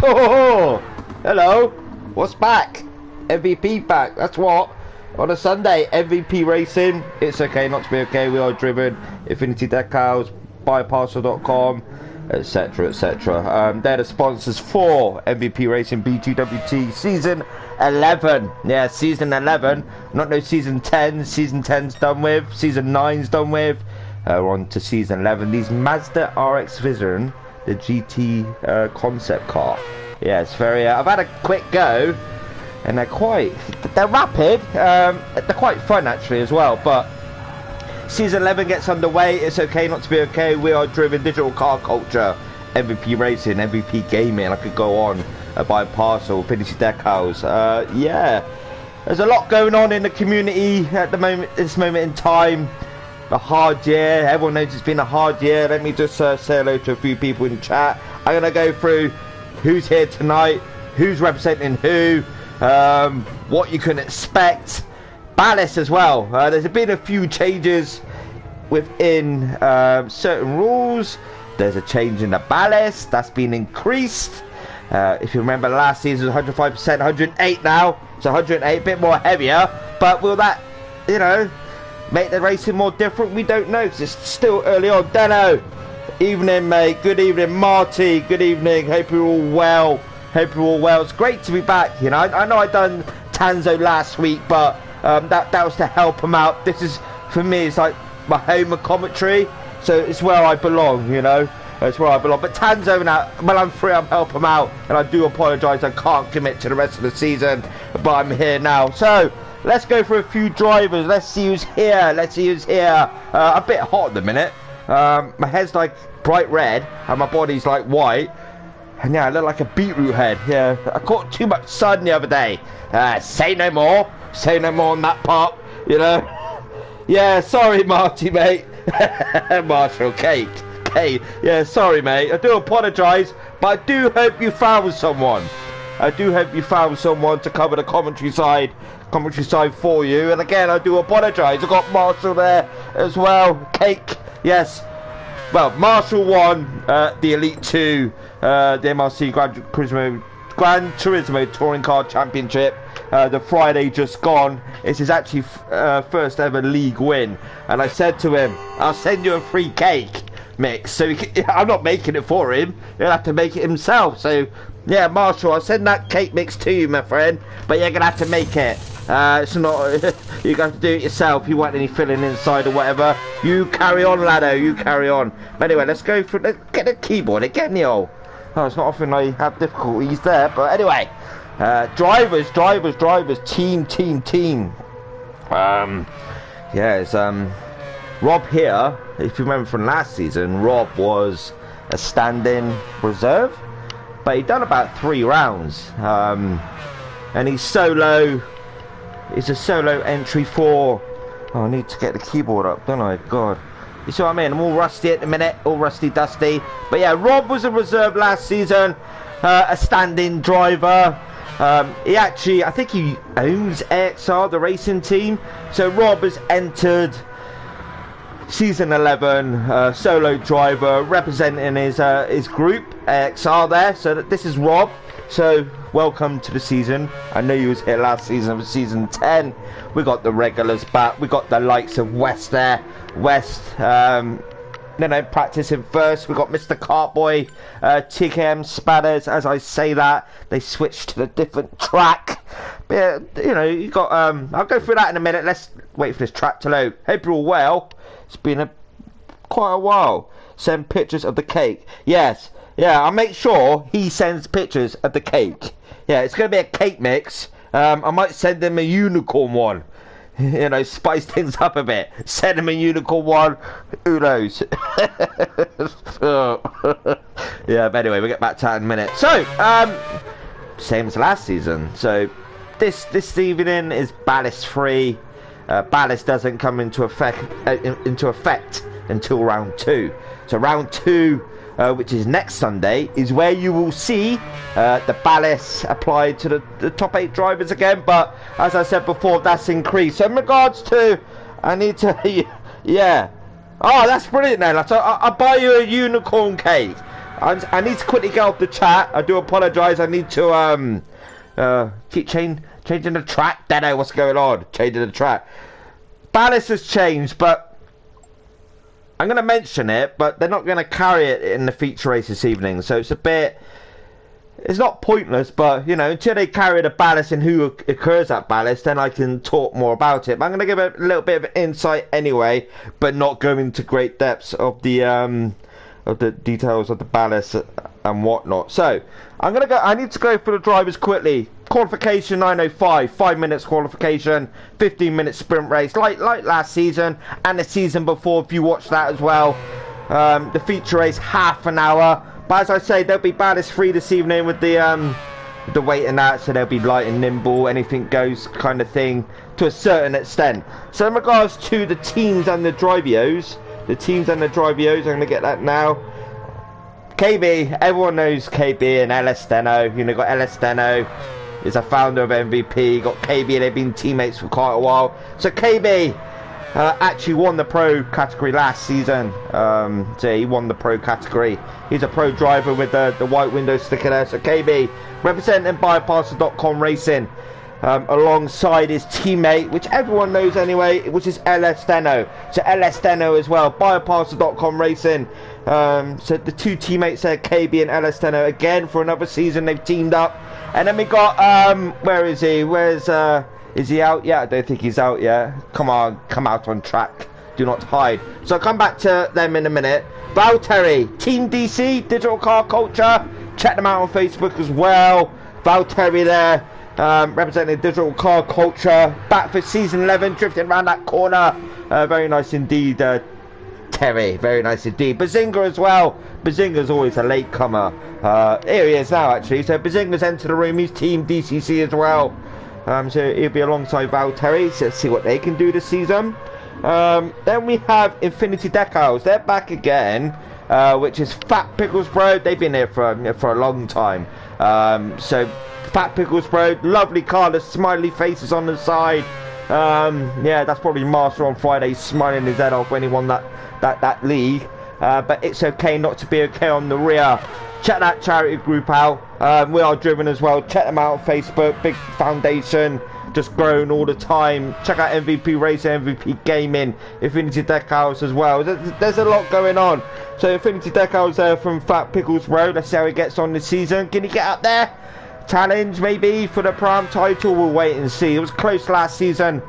Oh, hello. What's back? MVP back. That's what. On a Sunday, MVP racing. It's okay not to be okay. We are driven. Infinity Decals, buyparcel.com, etc., etc. They're the sponsors for MVP Racing BGWT Season 11. Yeah, Season 11. Not no Season 10. Season 10's done with. Season 9's done with. We're on to Season 11. These Mazda RX Vision, the GT concept car. Yeah, it's very... I've had a quick go, and they're rapid. They're quite fun, actually, as well, but Season 11 gets underway. It's okay not to be okay. We are driven digital car culture, MVP racing, MVP gaming. I could go on by parcel, Infinity Decals. Yeah, there's a lot going on in the community at the moment. This moment in time, a hard year. Everyone knows it's been a hard year. Let me just say hello to a few people in chat. I'm gonna go through who's here tonight, who's representing who, what you can expect. Ballast as well. There's been a few changes within certain rules. There's a change in the ballast that's been increased. If you remember, last season was 105%, 108 now. It's 108, a bit more heavier. But will that, make the racing more different? We don't know, because it's still early on. Deno, evening, mate. Good evening, Marty. Good evening. Hope you're all well. Hope you're all well. It's great to be back. I know I done Tanzo last week, but that was to help him out. This is, for me, it's like my home of commentary, so it's where I belong. It's where I belong. But Tanzo now, when I'm free, I'm helping him out, and I do apologise. I can't commit to the rest of the season, but I'm here now. So let's go for a few drivers. Let's see who's here. A bit hot at the minute. My head's like bright red, and my body's like white. And yeah, I look like a beetroot head. Yeah, I caught too much sun the other day. Say no more. Say no more on that part. Yeah, sorry, Marty, mate. Marshall, Kate. Yeah, sorry, mate. I do apologise, but I do hope you found someone. I do hope you found someone to cover the commentary side for you. And again, I do apologise. I've got Marshall there as well. Cake, yes. Well, Marshall won the Elite 2, the MRC Gran Turismo Touring Car Championship. The Friday just gone. It's his actually first ever league win. And I said to him, I'll send you a free cake mix. So I'm not making it for him. He'll have to make it himself. So yeah, Marshall, I'll send that cake mix to you, my friend. But you're going to have to make it. It's not... you have to do it yourself. You want any filling inside or whatever. You carry on, laddo. You carry on. But anyway, let's go for... Let's get the keyboard again, Neil. Oh, it's not often I have difficulties there. But anyway... drivers, team. Yeah, it's Rob here. If you remember from last season, Rob was a stand-in reserve, but he done about 3 rounds, and he's solo. It's a solo entry for... Oh, I need to get the keyboard up, don't I? God, you see what I mean? I'm all rusty at the minute, all rusty dusty. But yeah, Rob was a reserve last season, a stand-in driver. He actually, I think he owns AXR, the racing team. So Rob has entered Season 11, solo driver, representing his group, AXR there. So this is Rob. So welcome to the season. I know you was here last season for Season 10. We got the regulars back. We got the likes of West there. West, practicing first. We got Mr. Cartboy, TKM Spatters. As I say that, they switched to the different track. But, you got. I'll go through that in a minute. Let's wait for this track to load. Hope you're all well. It's been quite a while. Send pictures of the cake. Yes, yeah. I'll make sure he sends pictures of the cake. Yeah, it's gonna be a cake mix. I might send him a unicorn one. Spice things up a bit. Send him a unicorn one. Who knows? Yeah, but anyway, we'll get back to that in a minute. So, same as last season. So, this evening is ballast free. Ballast doesn't come into effect until round 2. So round 2, which is next Sunday, is where you will see the ballast applied to the top 8 drivers again. But as I said before, that's increased. So in regards to, I need to, yeah. Oh, that's brilliant then. So I'll buy you a unicorn cake. I need to quickly get off the chat. I do apologise. I need to keep changing the track. Don't know what's going on. Changing the track. Ballast has changed, but I'm going to mention it. But they're not going to carry it in the feature race this evening. So it's a bit. It's not pointless, but you know, until they carry the ballast and who occurs that ballast, then I can talk more about it. But I'm going to give a little bit of insight anyway, but not go into great depths of the details of the ballast and whatnot. So I'm going to go. I need to go for the drivers quickly. Qualification 9:05, 5 minutes qualification, 15-minute sprint race, like last season and the season before. If you watched that as well, the feature race half an hour. But as I say, they'll be ballast free this evening with the weight and that, so they'll be light and nimble, anything goes kind of thing to a certain extent. So in regards to the teams and the drivios, I'm going to get that now. KB, everyone knows KB and LS Steno. You know, got LS Steno is a founder of MVP. Got KB, they've been teammates for quite a while. So KB actually won the pro category last season. So he won the pro category. He's a pro driver with the white window sticker there. So KB representing Bypasser.com Racing, alongside his teammate, which everyone knows anyway, which is LS Steno. So LS Steno as well, Bypasser.com Racing. So the two teammates there, KB and LS Steno, again for another season they've teamed up. And then we got where is he? Is he out yet? I don't think he's out yet. Come on, come out on track. Do not hide. So I'll come back to them in a minute. Valtteri, Team DC, Digital Car Culture. Check them out on Facebook as well. Valtteri there, representing Digital Car Culture. Back for season 11, drifting around that corner. Very nice indeed, Terry. Very nice indeed. Bazinga as well. Bazinga's always a latecomer. Here he is now, actually. So Bazinga's entered the room. He's Team DCC as well. So he'll be alongside Valtteri. So let's see what they can do this season. Then we have Infinity Decals. They're back again, which is Fat Pickles Bro. They've been here for a long time. So Fat Pickles Bro, lovely car. The smiley faces on the side. Yeah, that's probably Master on Friday smiling his head off when he won that league. But it's okay not to be okay on the rear. Check that charity group out. We are driven as well. Check them out on Facebook. Big foundation, just growing all the time. Check out MVP Racing, MVP Gaming, Infinity Decals as well. There's a lot going on. So Infinity Decals there from Fat Pickles Road. Let's see how he gets on this season. Can he get up there? Challenge maybe for the Prime title. We'll wait and see. It was close last season,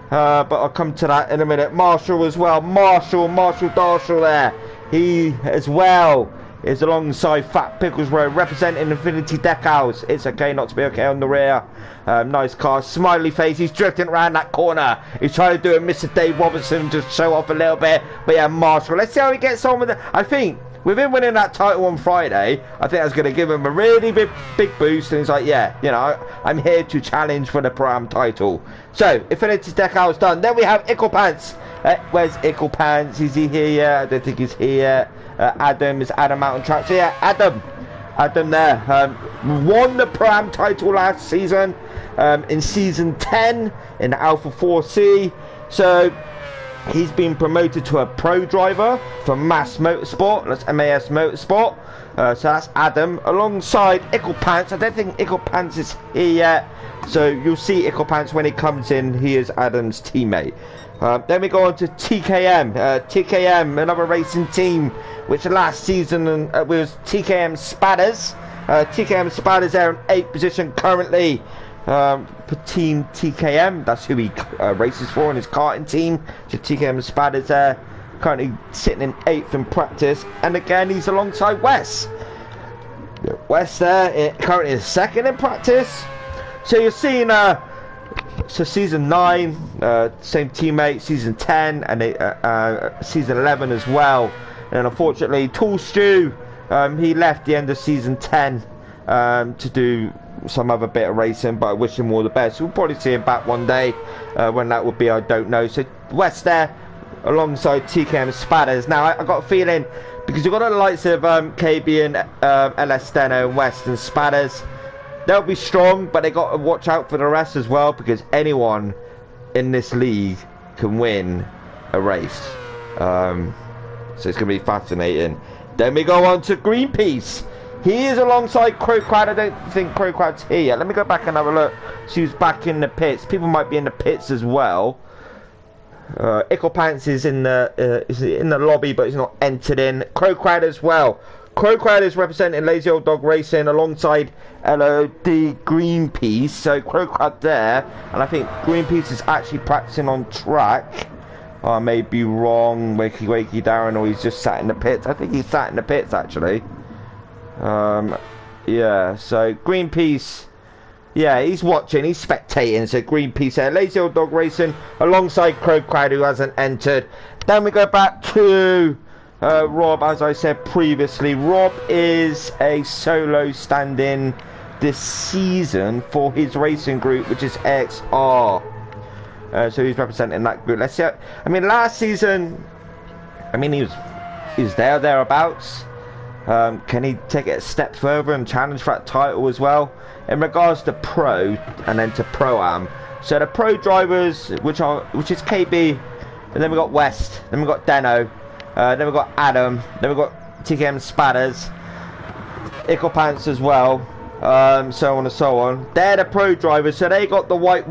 but I'll come to that in a minute. Marshall as well. Marshall Darshall there. He as well is alongside Fat Pickles Road, representing Infinity Decals. It's okay not to be okay on the rear. Nice car, smiley face. He's drifting around that corner. He's trying to do a Mr. Dave Robertson to show off a little bit. But yeah, Marshall. Let's see how he gets on with it. I think with him winning that title on Friday, I think that's going to give him a really big boost. And he's like, yeah, you know, I'm here to challenge for the Prime title. So Infinity Decals done. Then we have Ickle Pants. Where's Ickle Pants? Is he here yet? I don't think he's here yet. Adam is Adam Mountain Track. So yeah, Adam there won the Prime title last season, in season 10 in the Alpha 4C. So he's been promoted to a pro driver for Mass Motorsport. That's MAS Motorsport. So that's Adam alongside Ickle Pants. I don't think Ickle Pants is here yet, so you'll see Ickle Pants when he comes in. He is Adam's teammate. Then we go on to TKM. TKM, another racing team, which last season was TKM Spadders. TKM Spadders there in 8th position currently for Team TKM. That's who he races for in his karting team. So TKM Spadders there, currently sitting in 8th in practice. And again, he's alongside Wes. Wes there, currently in 2nd in practice. So you're seeing... So season 9, same teammate, season 10 and season 11 as well. And unfortunately, Tall Stew, he left the end of season 10 to do some other bit of racing, but I wish him all the best. We'll probably see him back one day. When that would be, I don't know. So West there alongside TKM Spadders. Now I got a feeling, because you've got the likes of KB and LS Steno and West and Spadders, they'll be strong, but they got to watch out for the rest as well, because anyone in this league can win a race. So it's going to be fascinating. Then we go on to Greenpeace. He is alongside Crowcrowd. I don't think Crowcrowd's here yet. Let me go back and have a look. See who's back in the pits. People might be in the pits as well. Icklepants is in the lobby, but he's not entered in. Crowcrowd as well. Crowcrowd is representing Lazy Old Dog Racing alongside LOD Greenpeace. So Crowcrowd there, and I think Greenpeace is actually practicing on track. I may be wrong, wakey Darren, or he's just sat in the pits. I think he's sat in the pits actually. Yeah, so Greenpeace, yeah, he's watching, he's spectating. So Greenpeace there, Lazy Old Dog Racing alongside Crowcrowd, who hasn't entered. Then we go back to Rob, as I said previously. Rob is a solo stand-in this season for his racing group, which is XR. So he's representing that group. Let's see. I mean, last season, I mean, he was thereabouts. Can he take it a step further and challenge for that title as well? In regards to pro and then to pro-am. So the pro drivers, which is KB, and then we got West, then we got Deno, then we got Adam, then we got TKM Spatters, Icklepants as well. So on and so on. They're the pro drivers, so they got the white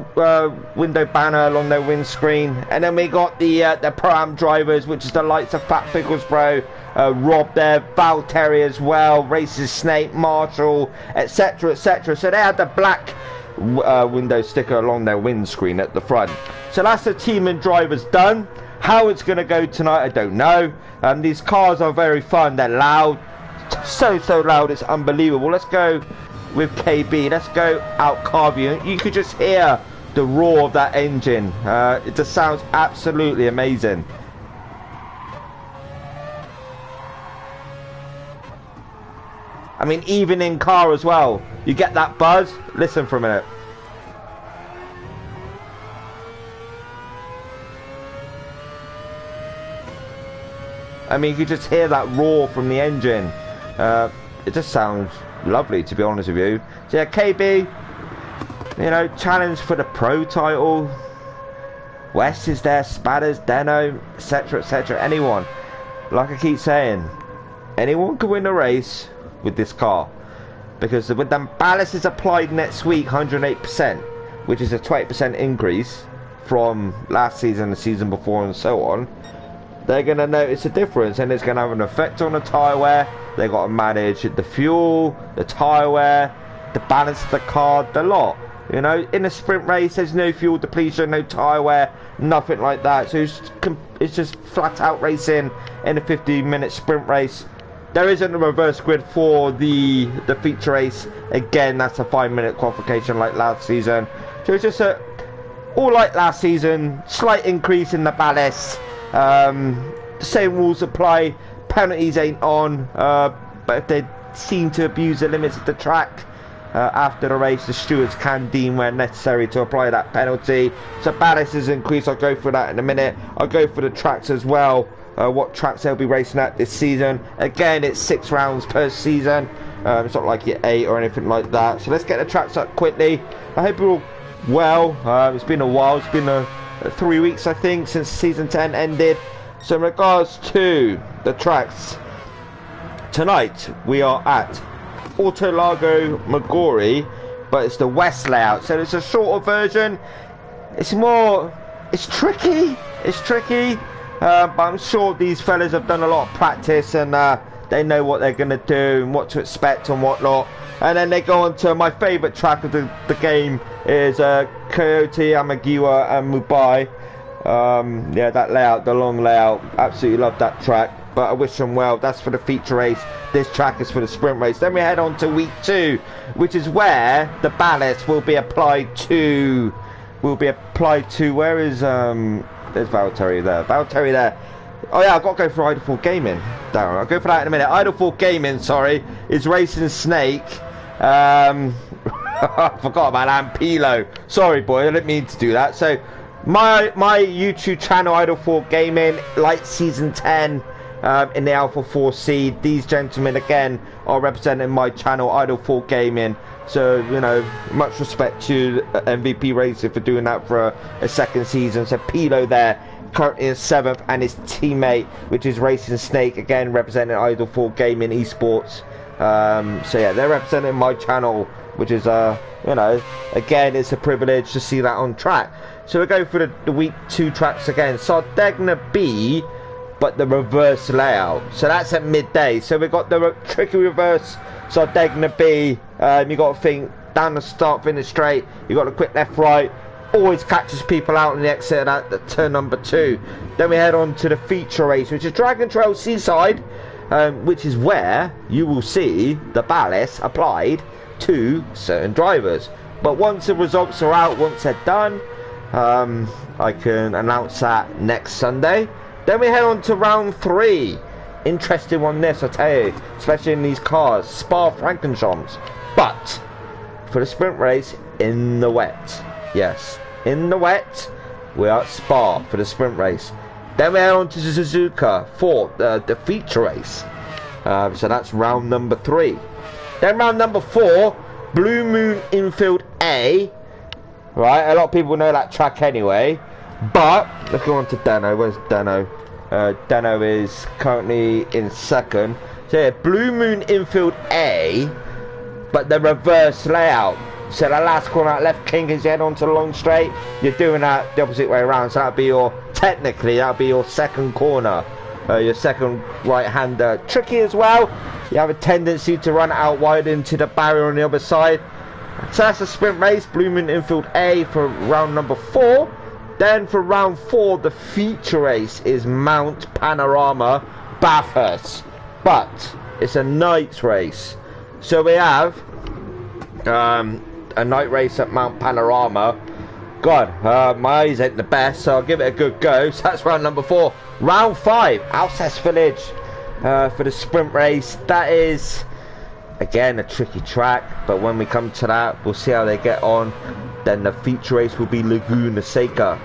window banner along their windscreen, and then we got the pro-am drivers, which is the likes of Fat Pickles Bro, Rob there, Valtteri as well, Races Snake, Marshall, etc, etc. So they had the black window sticker along their windscreen at the front. So that's the team and drivers done. How it's going to go tonight, I don't know. These cars are very fun, they're loud, so loud, it's unbelievable. Let's go with KB. Let's go out car view. You could just hear the roar of that engine. It just sounds absolutely amazing. I mean, even in car as well, you get that buzz. Listen for a minute. I mean, you could just hear that roar from the engine. It just sounds lovely, to be honest with you. So yeah, KB, you know, challenge for the pro title. West is there, Spatters, Deno, etc, etc. Anyone, like I keep saying, anyone can win a race with this car, because with them ballasts applied next week, 108%, which is a 20% increase from last season, the season before, and so on. They're going to notice a difference, and it's going to have an effect on the tyre wear. They got to manage the fuel, the tyre wear, the balance of the car, the lot. You know, in a sprint race, there's no fuel depletion, no tyre wear, nothing like that. So it's just flat out racing in a 15-minute sprint race. There isn't a reverse grid for the feature race. Again, that's a 5-minute qualification like last season. So it's just all like last season, slight increase in the ballast. The same rules apply, penalties ain't on, but if they seem to abuse the limits of the track after the race, the stewards can deem where necessary to apply that penalty. So ballast is increased, I'll go through that in a minute. I'll go for the tracks as well, what tracks they'll be racing at this season. Again, it's 6 rounds per season, it's not like you're 8 or anything like that. So let's get the tracks up quickly. I hope you're all well. It's been a while, it's been 3 weeks I think since season 10 ended. So in regards to the tracks, tonight we are at Autolago Magori, but it's the West layout, so it's a shorter version. It's tricky, but I'm sure these fellas have done a lot of practice, and they know what they're going to do and what to expect and whatnot. And then they go on to my favourite track of the game is Coyote, Amagiwa and Mumbai. Yeah, that layout, the long layout, absolutely love that track, but I wish them well. That's for the feature race, this track is for the sprint race. Then we head on to week 2, which is where the ballast will be applied to, where is there's Valtteri there. Oh yeah, I've got to go for Idleful Gaming, Darren. I'll go for that in a minute. Idleful Gaming, sorry, is Racing Snake. I forgot about Ampilo. Sorry boy, I didn't mean to do that. So my YouTube channel, Idleful Gaming, like season 10 in the Alpha 4 seed. These gentlemen again are representing my channel, Idleful Gaming. So, you know, much respect to MVP Racing for doing that for a second season. So Pilo there, currently in 7th, and his teammate, which is Racing Snake, again representing Idle 4 Gaming Esports. So yeah, they're representing my channel, which is you know, again, it's a privilege to see that on track. So we're going through the week 2 tracks again. Sardegna B, but the reverse layout. So that's at midday. So we've got the tricky reverse Sardegna B. You got to think down the start finish straight. You got to quick left right. Always catches people out on the exit at the turn number 2. Then we head on to the feature race, which is Dragon Trail Seaside, which is where you will see the ballast applied to certain drivers. But once the results are out, once they're done, I can announce that next Sunday. Then we head on to round 3. Interesting one this, I tell you, especially in these cars, Spa-Francorchamps. But for the sprint race, in the wet. Yes, in the wet, we are at Spa for the sprint race. Then we head on to Suzuka for the feature race. So that's round number 3. Then round number 4, Blue Moon Infield A. Right, a lot of people know that track anyway. But let's go on to Dano. Where's Dano? Dano is currently in 2nd. So yeah, Blue Moon Infield A, but the reverse layout. So the last corner out left, King is head onto the long straight. You're doing that the opposite way around. So that'll be your, technically, that'll be your 2nd corner. Your 2nd right-hander. Tricky as well. You have a tendency to run out wide into the barrier on the other side. So that's a sprint race. Blue Moon Infield A for round number 4. Then for round 4, the feature race is Mount Panorama Bathurst. But it's a night race. So we have a night race at Mount Panorama. God, my eyes ain't the best, so I'll give it a good go. So that's round number 4. Round 5, Alsace Village for the sprint race. That is, again, a tricky track, but when we come to that, we'll see how they get on. Then the feature race will be Laguna Seca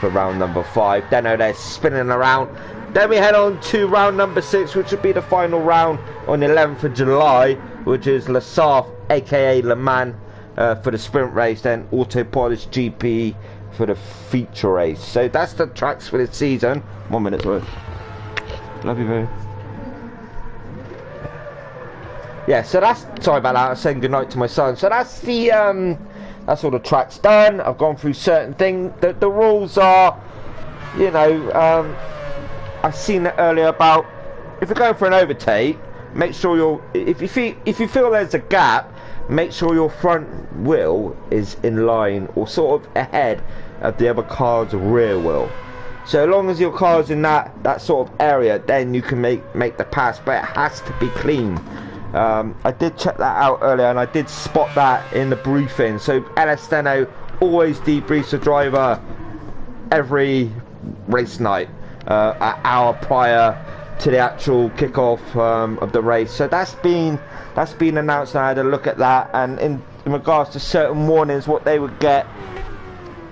for round number 5. Then they're spinning around. Then we head on to round number 6, which will be the final round on the 11th of July, which is Le Saf, aka Le Mans, for the sprint race. Then Auto Polish GP for the feature race. So that's the tracks for this season. 1 minute, sorry. Love you, baby. Yeah, so that's, sorry about that, I'm saying goodnight to my son. So that's the that's all the tracks done. I've gone through certain things. The rules are, you know, I've seen it earlier about if you're going for an overtake, make sure you're, if you feel there's a gap, make sure your front wheel is in line or sort of ahead of the other car's rear wheel. So as long as your car's in that sort of area, then you can make the pass, but it has to be clean. I did check that out earlier, and I did spot that in the briefing. So LS Steno always debriefs the driver every race night, an hour prior to the actual kickoff of the race. So that's been announced, and I had a look at that. And in regards to certain warnings, what they would get.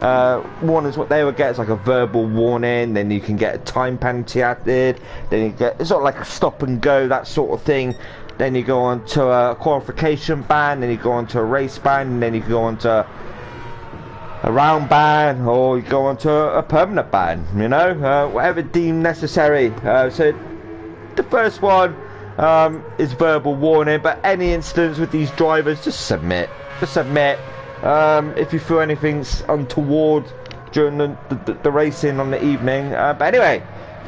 It's like a verbal warning, then you can get a time penalty added, then you get, it's sort of like a stop and go, that sort of thing. Then you go on to a qualification ban, then you go on to a race ban, and then you go on to a round ban, or you go on to a permanent ban, you know, whatever deemed necessary. So the first one is verbal warning, but any instance with these drivers, just submit. If you feel anything's untoward during the racing on the evening. But anyway,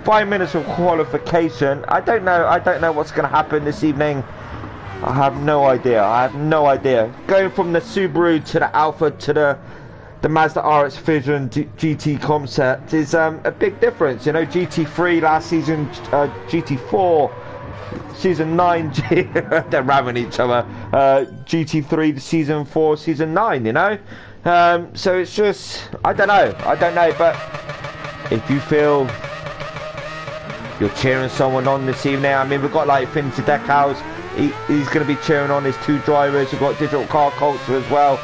5 minutes of qualification. I don't know what's going to happen this evening. I have no idea. Going from the Subaru to the Alpha to the Mazda RX Fusion GT concept is a big difference. You know, GT3 last season, GT4 season 9, they're ramming each other. GT3 to season 4, season 9, you know. So it's just, I don't know, but if you feel you're cheering someone on this evening, I mean, we've got like Infinity Decals, he's going to be cheering on his 2 drivers. We've got Digital Car Culture as well,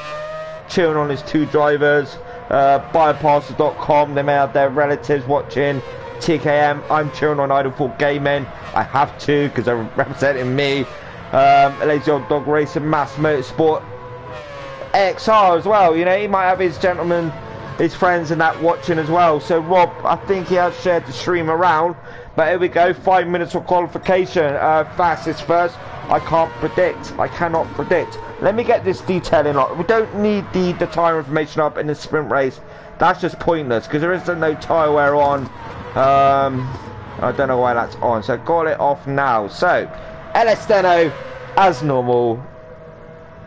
cheering on his 2 drivers. Bioparcel.com, they may have their relatives watching. TKM, I'm cheering on Idle 4 Gaming. I have to, because they're representing me. Lazy Old Dog Racing, Mass Motorsport, AXR as well. You know, he might have his gentleman his friends and that watching as well. So Rob, I think he has shared the stream around. But here we go, 5 minutes for qualification. Fastest first. I can't predict. I cannot predict. Let me get this detailing up. We don't need the tyre information up in the sprint race. That's just pointless because there isn't no tyre wear on. I don't know why that's on. So call it off now. So LS Deno, as normal,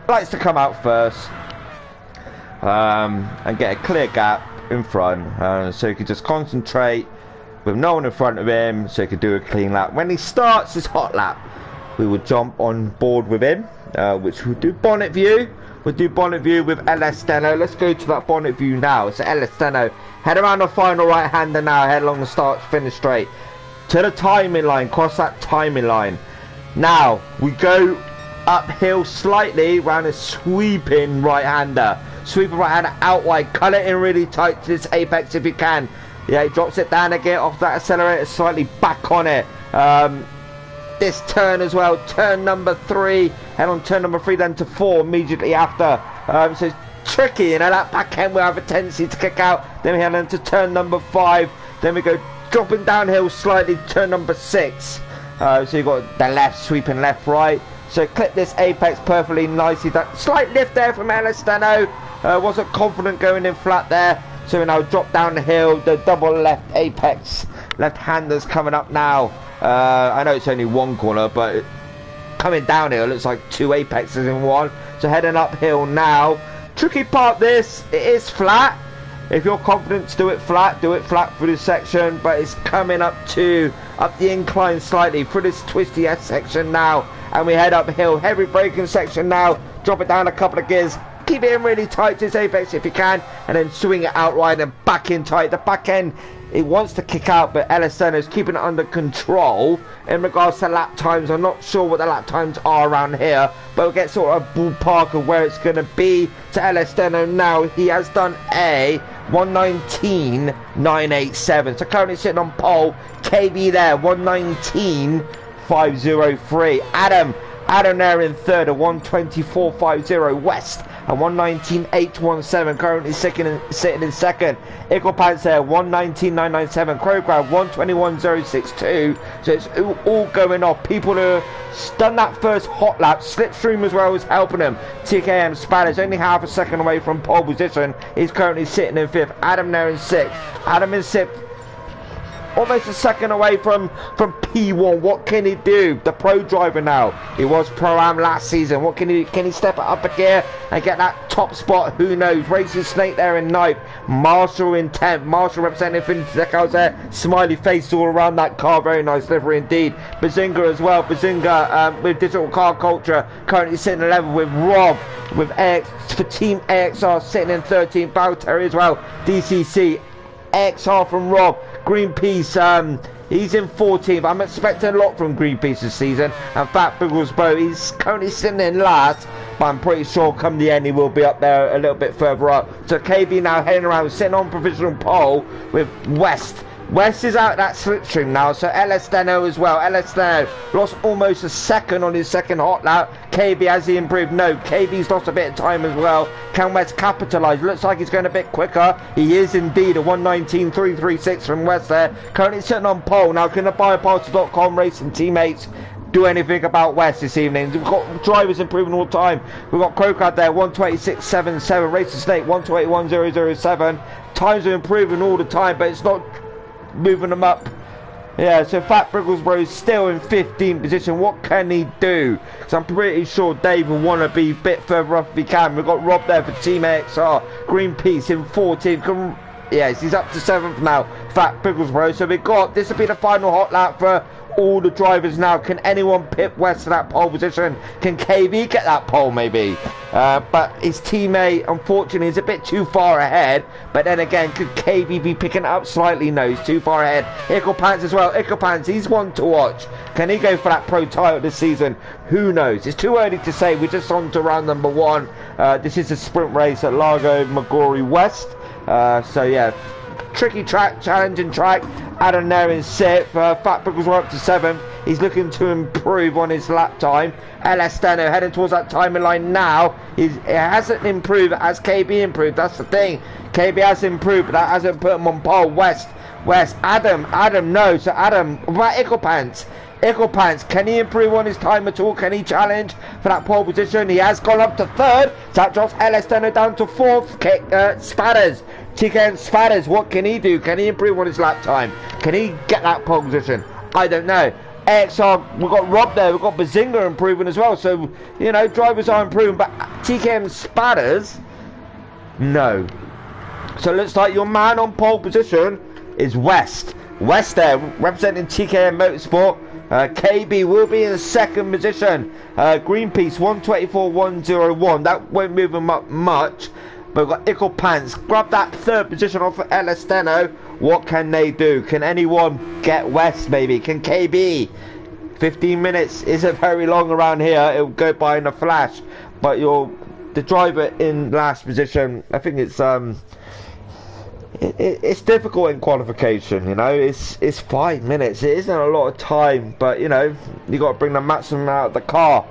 likes to come out first and get a clear gap in front, so he can just concentrate with no one in front of him, so he can do a clean lap. When he starts his hot lap, we will jump on board with him, which we'll do bonnet view. We'll do bonnet view with LS Deno. Let's go to that bonnet view now. So LS Deno, head around the final right hander now, head along the start, finish straight to the timing line, cross that timing line. Now we go uphill slightly round a sweeping right hander. Sweeping right hander out wide, cut it in really tight to this apex if you can. Yeah, he drops it down again off that accelerator slightly, back on it. This turn as well, turn number 3, head on turn number 3 then to 4 immediately after. So it's tricky, you know, that back end will have a tendency to kick out. Then we head on to turn number 5, then we go dropping downhill slightly, turn number 6. So you've got the left, sweeping left, right. So clip this apex perfectly nicely. That slight lift there from LS Deno. Wasn't confident going in flat there. So we now drop down the hill, the double left apex. Left-handers coming up now. I know it's only one corner, but coming downhill, it looks like 2 apexes in one. So heading uphill now. Tricky part this, it is flat. If you're confident to do it flat through this section, but it's coming up the incline slightly through this twisty S section now, and we head uphill, heavy braking section now, drop it down a couple of gears, keep it in really tight to this apex if you can, and then swing it out wide and back in tight. The back end, it wants to kick out, but LS Deno is keeping it under control. In regards to lap times, I'm not sure what the lap times are around here, but we'll get sort of a ballpark of where it's going to be to LS Deno now. He has done a 119.987, so currently sitting on pole. KB there, 119.503. Adam there in third, a 124.50. West, a 119.817, currently sitting in second. Eagle Pants there, 119.997. Crowcrowd, 121.062. So it's all going off. People who have done that first hot lap, slipstream as well, is helping them. TKM Spanish only half a second away from pole position. He's currently sitting in 5th. Adam there in 6th. Adam in 6th. Almost a second away from P1. What can he do? The pro driver now. He was Pro-Am last season. What can he step it up a gear and get that top spot? Who knows? Racing Snake there in 9th. Marshall in 10th. Marshall representing Infinity Decals there. Smiley face all around that car. Very nice livery indeed. Bazinga as well. Bazinga with Digital Car Culture currently sitting 11th with Rob with AX for Team AXR sitting in 13th. Valtteri as well. DCC. AXR from Rob. Greenpeace, he's in 14th. I'm expecting a lot from Greenpeace this season. And Fat Biggles Bow, he's currently sitting in last, but I'm pretty sure come the end he will be up there a little bit further up. So KB now heading around, sitting on provisional pole with West. West is out that slipstream now, so LS Deno as well. LS Deno lost almost a second on his second hot lap. KB, has he improved? No, KB's lost a bit of time as well. Can West capitalise? Looks like he's going a bit quicker. He is indeed, a 119.336 from West there. Currently sitting on pole. Now, can the bioparts.com racing teammates do anything about West this evening? We've got drivers improving all the time. We've got Crowcard there, 126.77. Racing Snake, 121.007. Times are improving all the time, but it's not moving them up. Yeah, so Fat Brigglesbro is still in 15th position. What can he do? Because I'm pretty sure Dave will want to be a bit further up if he can. We've got Rob there for Team AXR. Greenpeace in 14th. Yes, he's up to 7th now. Fat Brigglesbro. So we've got, this will be the final hot lap for all the drivers now. Can anyone pip West to that pole position? Can KB get that pole maybe? But his teammate, unfortunately, is a bit too far ahead. But then again, could KB be picking it up slightly? No, he's too far ahead. Ickle Pants as well. Ickle Pants, he's one to watch. Can he go for that pro title this season? Who knows? It's too early to say. We're just on to round number 1. This is a sprint race at Largo Magori West. So yeah, tricky track, challenging track. Adam there in 6th. Fat Biggles were up to 7th. He's looking to improve on his lap time. LS Steno heading towards that timing line now. It hasn't improved as KB improved. That's the thing. KB has improved, but that hasn't put him on pole. West, Adam, no. So Adam, what about Icklepants? Icklepants, can he improve on his time at all? Can he challenge for that pole position? He has gone up to third. So that drops LS Steno down to fourth. Spatters, TKM Spatters, what can he do? Can he improve on his lap time? Can he get that pole position? I don't know. AXR, we've got Rob there, we've got Bazinga improving as well. So, you know, drivers are improving, but TKM Spatters, no. So it looks like your man on pole position is West. West there, representing TKM Motorsport. KB will be in second position. Greenpeace 124.101. That won't move him up much. But we've got Icklepants. Grab that third position off of LS Steno. What can they do? Can anyone get West maybe? Can KB? 15 minutes isn't very long around here. It'll go by in a flash. But the driver in last position, I think it's it's difficult in qualification, you know. It's 5 minutes. It isn't a lot of time, but you know, you got to bring the maximum out of the car.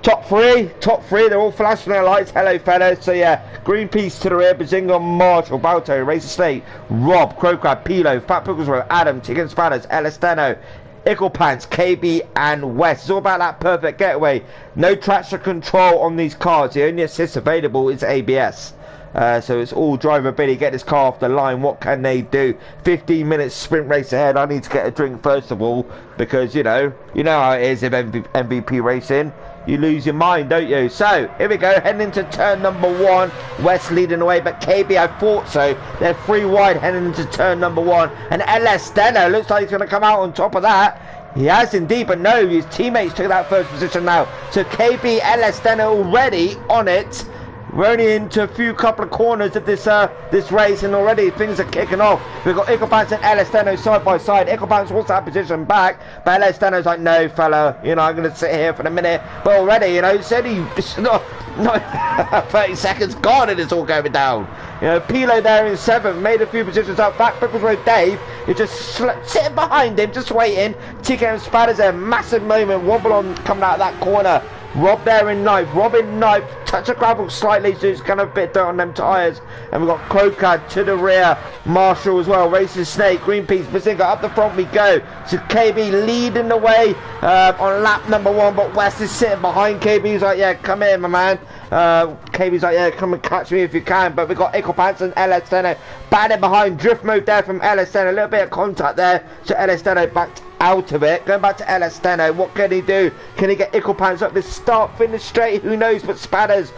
Top three, they're all flashing their lights. Hello, fellas. So yeah, Greenpeace to the rear, Bazinga, Marshall, Balto, Razor Slate, Rob, Crowcrab, Pilo, Fat Pickles Row, Adam, Chicken Spatters, LS Steno, Icklepants, KB, and West. It's all about that perfect getaway. No traction control on these cars. The only assist available is ABS. So it's all driverability. Get this car off the line. What can they do? 15 minutes sprint race ahead. I need to get a drink first of all, because you know how it is in MVP racing. You lose your mind, don't you? So here we go, heading into turn number 1. West leading the way, but KB, I thought so. They're 3 wide heading into turn number 1, and LS Steno looks like he's going to come out on top of that. He has indeed, but no, his teammates took that first position now. So KB, LS Steno already on it. We're only into a couple of corners of this race, and already things are kicking off. We've got Icklepants and LS Steno side by side. Icklepants wants that position back, but LS Steno's like, no, fella, you know, I'm going to sit here for a minute. But already, you know, it's not 30 seconds gone, and it's all going down. You know, Pilo there in 7th, made a few positions up. Back Pickles Road Dave is just sitting behind him, just waiting. TKM Spatters there, massive moment, wobble on coming out of that corner. Rob there in 9th, Rob in 9th, touch of gravel slightly, so it's kind of a bit dirt on them tyres. And we've got Crowcad to the rear, Marshall as well, Racing Snake, Greenpeace, Bazinga, up the front we go. So KB leading the way on lap number 1, but West is sitting behind KB. He's like, yeah, come here, my man. KB's like, yeah, come and catch me if you can. But we've got Icklepants and LS Steno batting behind. Drift mode there from LS Steno, a little bit of contact there, so LS Steno backed out of it. Going back to LS Steno, what can he do? Can he get Icklepants up this start finish straight? Who knows? But Spatters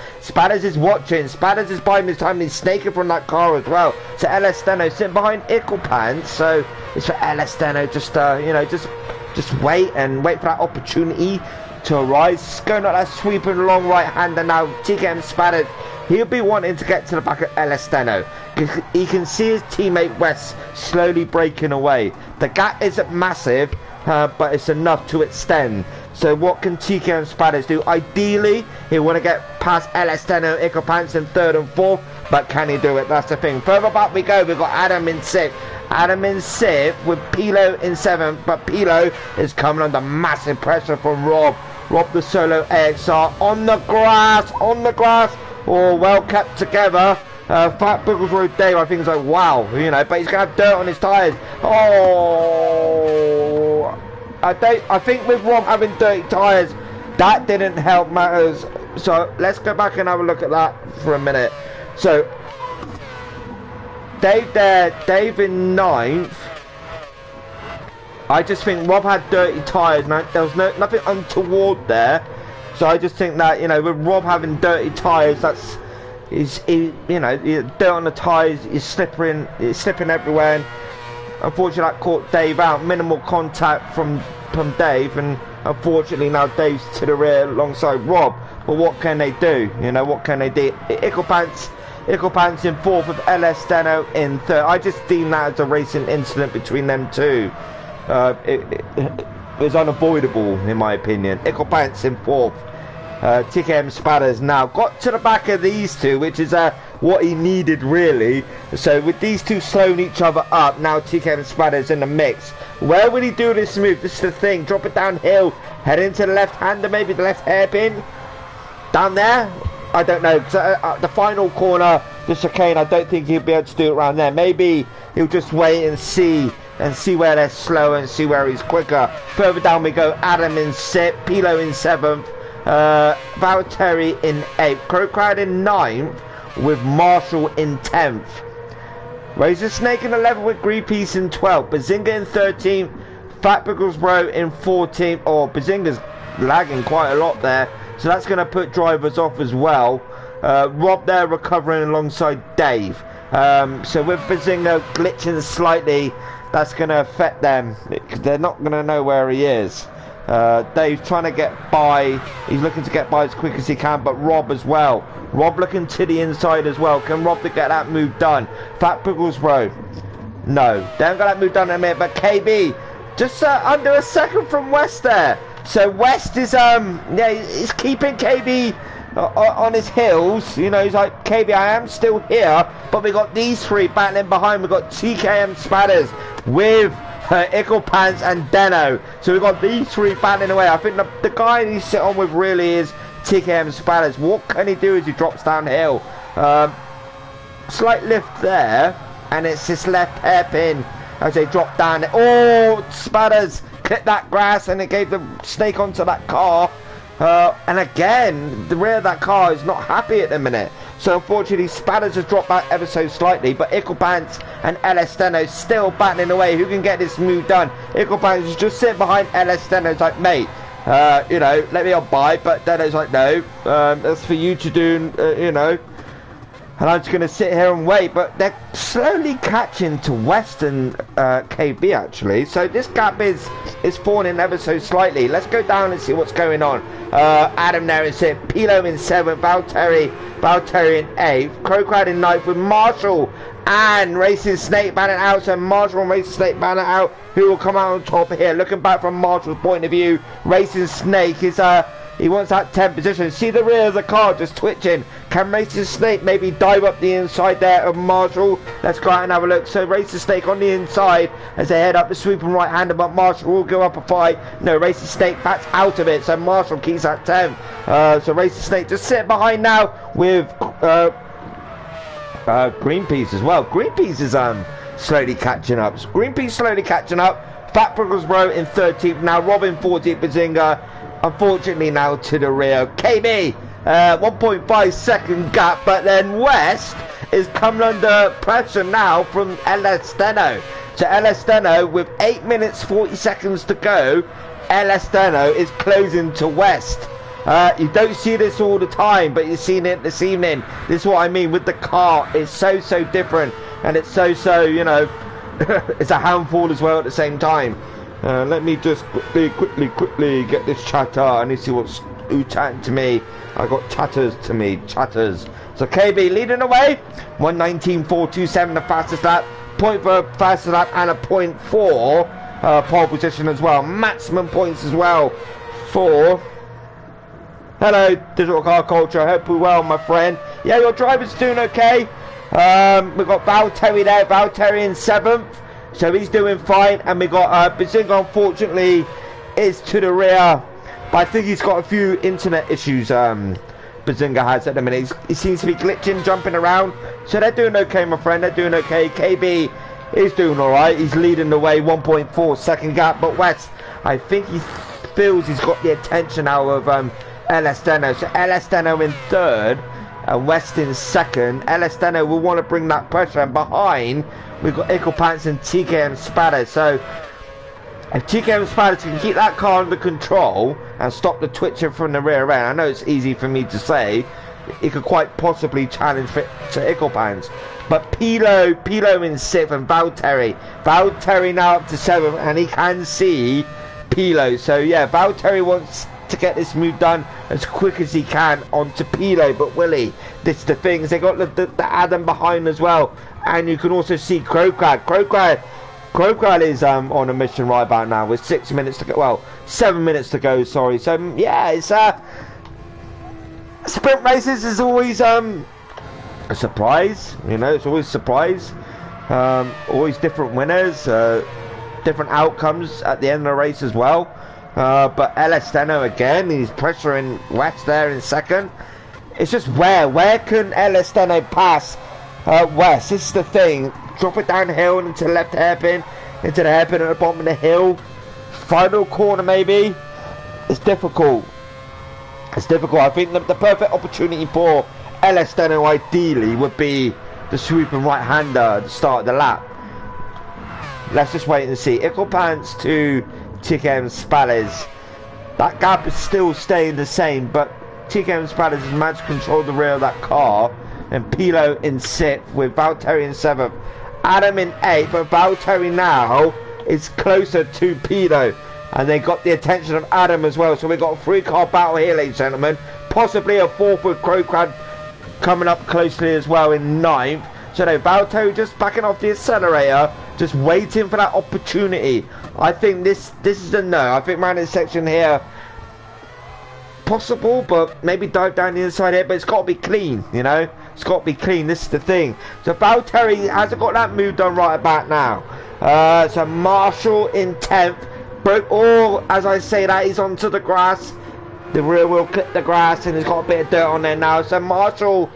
is watching. Spatters is buying his time. He's snaking from that car as well. So LS Steno sitting behind Icklepants. So it's for LS Steno just you know, just wait for that opportunity to arise. Going up that sweeping long right hander now. TKM Spatters, he'll be wanting to get to the back of LS Steno. He can see his teammate West slowly breaking away. The gap isn't massive, but it's enough to extend. So what can TKM Spatters do? Ideally, he want to get past LS Steno, Icklepants in 3rd and 4th, but can he do it? That's the thing. Further back we go, we've got Adam in 6th. Adam in 6th with Pilo in 7th, but Pilo is coming under massive pressure from Rob. Rob the solo AXR on the grass, all well kept together. Fat Pickles Road Dave, I think is like, wow, you know, but he's gonna have dirt on his tyres. Oh, I think with Rob having dirty tyres, that didn't help matters. So let's go back and have a look at that for a minute. So Dave there, Dave in 9th. I just think Rob had dirty tyres, and there was nothing untoward there. So I just think that, you know, with Rob having dirty tyres, that's you know, dirt on the tyres, he's slipping everywhere. And unfortunately, that caught Dave out. Minimal contact from Dave, and unfortunately now Dave's to the rear alongside Rob. But what can they do? You know, what can they do? Icklepants in 4th with LS Steno in 3rd. I just deem that as a racing incident between them two. It was unavoidable in my opinion. Icklepants in 4th. TKM Spatters now got to the back of these two, which is what he needed really. So with these two slowing each other up, now TK and Spatter's in the mix. Where would he do this move? This is the thing. Drop it downhill, head into the left hander, maybe the left hairpin. Down there? I don't know. The final corner, the chicane, I don't think he'll be able to do it around there. Maybe he'll just wait and see where they're slower and see where he's quicker. Further down we go. Adam in 6th, Pilo in 7th, Valtteri in 8th, Crowcrowd in 9th, with Marshall in 10th. Razor Snake in 11th with Greenpeace in 12th, Bazinga in 13th, Fat Pickles Bro in 14th. Oh, Bazinga's lagging quite a lot there, so that's going to put drivers off as well. Rob there recovering alongside Dave. So with Bazinga glitching slightly, that's going to affect them. They're not going to know where he is. Dave's trying to get by. He's looking to get by as quick as he can, but Rob as well. Rob looking to the inside as well. Can Rob get that move done? Fat Pickles Bro. No, they haven't got that move done in a minute, but KB just under a second from West there. So West is yeah, he's keeping KB on his heels. You know, he's like, KB, I am still here, but we got these three battling behind. We got TKM Spatters with Ickle Pants and Deno. So we've got these three battling away. I think the guy he's sit on with really is TKM Spatters. What can he do as he drops downhill? Slight lift there, and it's his left hairpin as they drop down. Oh, Spatters clipped that grass, and it gave the snake onto that car. And again, the rear of that car is not happy at the minute. So unfortunately, Spatters has dropped back ever so slightly, but Ickle Pants and LS Steno still battling away. Who can get this move done? Ickle Pants is just sitting behind LS Steno. It's like, mate, you know, let me on by. But Deno's like, no, that's for you to do, you know. And I'm just going to sit here and wait. But they're slowly catching to Western KB, actually. So this gap is falling ever so slightly. Let's go down and see what's going on. Adam there in 6th, Pilo in 7th, Valtteri in 8th, Crowcrowd in 9th, with Marshall and Racing Snake banning out. So Marshall and Racing Snake banning out. Who will come out on top here? Looking back from Marshall's point of view, Racing Snake is he wants that 10th position. See the rear of the car just twitching. Can Racing Snake maybe dive up the inside there of Marshall? Let's go out and have a look. So Racing Snake on the inside as they head up the sweeping right hander, but Marshall will go up a fight. No, Racing Snake backs out of it, so Marshall keeps that 10th. So Racing Snake just sitting behind now with Greenpeace as well. Greenpeace is slowly catching up. So Greenpeace slowly catching up. Fat Pickles Bro in 13th. Now Robin 14th, Bazinga unfortunately now to the rear. KB 1.5 second gap, but then West is coming under pressure now from LS Steno. So LS Steno with 8 minutes 40 seconds to go, LS Steno is closing to West. You don't see this all the time, but you've seen it this evening. This is what I mean with the car. It's so different, and it's so you know, it's a handful as well at the same time. Let me just quickly get this chatter. I need to see who's chatting to me. I got chatters to me, chatters. So KB leading away, 1:19.427 the fastest lap, point for fastest lap, and a point for pole position as well. Maximum points as well for. Hello, Digital Car Culture. I hope you're well, my friend. Yeah, your driver's doing okay. We've got Valtteri there, Valtteri in 7th. So he's doing fine, and we got Bazinga, unfortunately, is to the rear. But I think he's got a few internet issues, Bazinga has at the minute. He seems to be glitching, jumping around. So they're doing okay, my friend. They're doing okay. KB is doing alright. He's leading the way, 1.4 second gap. But West, I think he feels he's got the attention now of LS Steno. So LS Steno in 3rd. And West in 2nd. LS Steno will want to bring that pressure, and behind we've got Ickle Pants and TKM Spatter. So if TKM Spatter can keep that car under control and stop the twitching from the rear end, I know it's easy for me to say, he could quite possibly challenge to Ickle Pants. But Pilo in 6th, and Valtteri now up to 7th, and he can see Pilo. So yeah, Valtteri wants to get this move done as quick as he can onto Pilo, but will he? This is the thing, they got the Adam behind as well, and you can also see Crowcrowd is on a mission right about now with 6 minutes to go, well 7 minutes to go, sorry. So yeah, it's sprint races is always a surprise. You know, it's always a surprise. Always different winners, different outcomes at the end of the race as well. But LS Steno again, he's pressuring West there in second. It's just where can LS Steno pass West? This is the thing. Drop it downhill into the left hairpin, into the hairpin at the bottom of the hill. Final corner maybe. It's difficult. It's difficult. I think the perfect opportunity for LS Steno ideally would be the sweeping right-hander at the start of the lap. Let's just wait and see. Icklepants to TKM Spallers. That gap is still staying the same, but TKM Spallers has managed to control the rear of that car. And Pilo in 6th with Valtteri in 7th. Adam in 8th, but Valtteri now is closer to Pilo. And they got the attention of Adam as well. So we got a 3-car battle here, ladies and gentlemen. Possibly a 4th with Crowcrad coming up closely as well in 9th. So no, Valtteri just backing off the accelerator, just waiting for that opportunity. I think this is a no. I think around this section here, possible, but maybe dive down the inside here, but it's got to be clean, you know. It's got to be clean. This is the thing. So Valtteri hasn't got that move done right about now. So Marshall in 10th. Broke all, as I say that, he's onto the grass. The rear wheel clipped the grass and he's got a bit of dirt on there now. So Marshall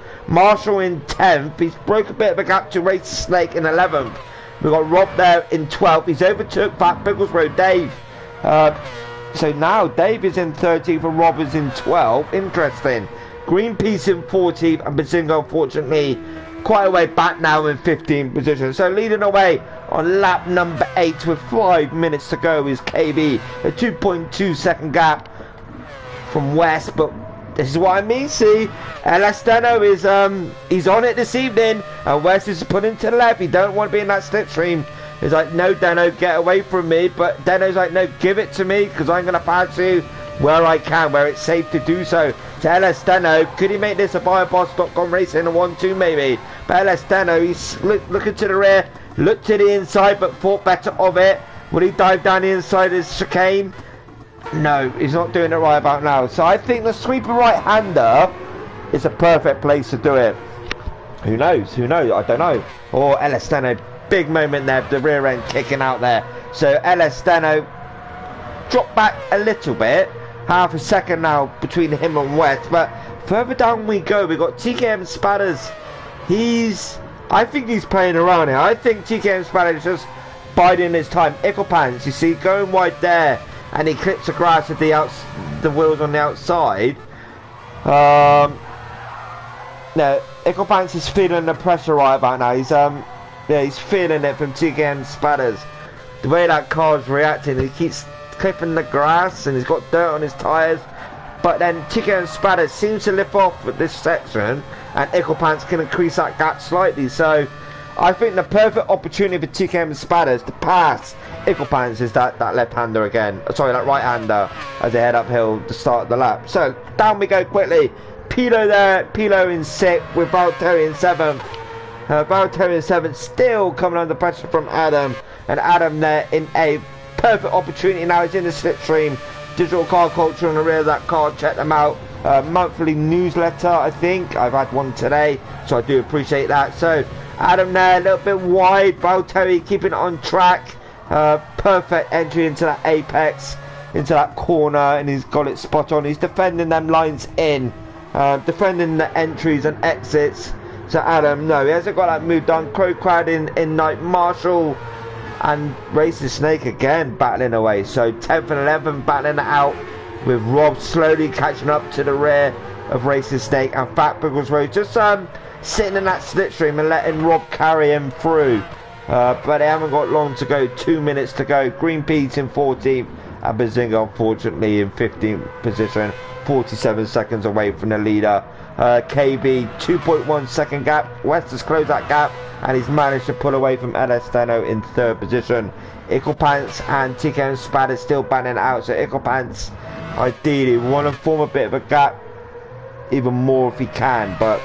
in 10th. He's broke a bit of a gap to Race Snake in 11th. We've got Rob there in 12th. He's overtook Fat Bigglesroad Dave. So now Dave is in 13th and Rob is in 12th. Interesting. Greenpeace in 14th and Bazinga, unfortunately, quite a way back now in 15th position. So leading away on lap number 8 with 5 minutes to go is KB. A 2.2 second gap from West, but this is what I mean. See, LS Steno is he's on it this evening, and West is putting to the left. He don't want to be in that slipstream. He's like, no, Deno, get away from me. But Deno's like, no, give it to me, because I'm gonna pass you where I can, where it's safe to do so. To LS Steno, could he make this a BioBoss.com racing a 1-2 maybe? But LS Steno, he's looking to the rear, looked to the inside, but thought better of it. Will he dive down the inside of his chicane? No, he's not doing it right about now. So I think the sweeper right-hander is a perfect place to do it. Who knows? Who knows? I don't know. Or LS Steno, big moment there, the rear end kicking out there. So LS Steno dropped back a little bit. Half a second now between him and West. But further down we go. We've got TKM Spatters. I think he's playing around here. I think TKM Spatters is just biding his time. Icklepants, you see, going wide there. And he clips the grass with the wheels on the outside. No, Icklepants is feeling the pressure right about now. He's feeling it from TKM Spatters. The way that car's reacting, he keeps clipping the grass and he's got dirt on his tyres. But then TKM Spatters seems to lift off at this section, and Icklepants can increase that gap slightly. So I think the perfect opportunity for TKM Spatters to pass Icklepants is that left-hander again. Sorry, that right-hander as they head uphill to start the lap. So down we go quickly. Pilo there, Pilo in 6th with Valtteri in 7th. Valtteri in 7th, still coming under pressure from Adam, and Adam there in 8th. Perfect opportunity now. He's in the slipstream. Digital Car Culture on the rear of that car. Check them out. Monthly newsletter, I think. I've had one today, so I do appreciate that. So Adam there, a little bit wide. Valtteri keeping it on track. Perfect entry into that apex, into that corner, and he's got it spot on. He's defending them lines in, defending the entries and exits. So Adam, no, he hasn't got that move done. Crowcrad in night. Marshall and Racing Snake again battling away. So 10th and 11th battling it out, with Rob slowly catching up to the rear of Racing Snake, and Fat Bigglesroad just sitting in that slipstream and letting Rob carry him through. But they haven't got long to go. 2 minutes to go. Greenpeace in 14th, and Bazinga unfortunately in 15th position, 47 seconds away from the leader. KB 2.1 second gap. West has closed that gap, and he's managed to pull away from LS Steno in 3rd position. Icklepants and TKM Spad is still banning out. So Icklepants ideally want to form a bit of a gap, even more if he can, but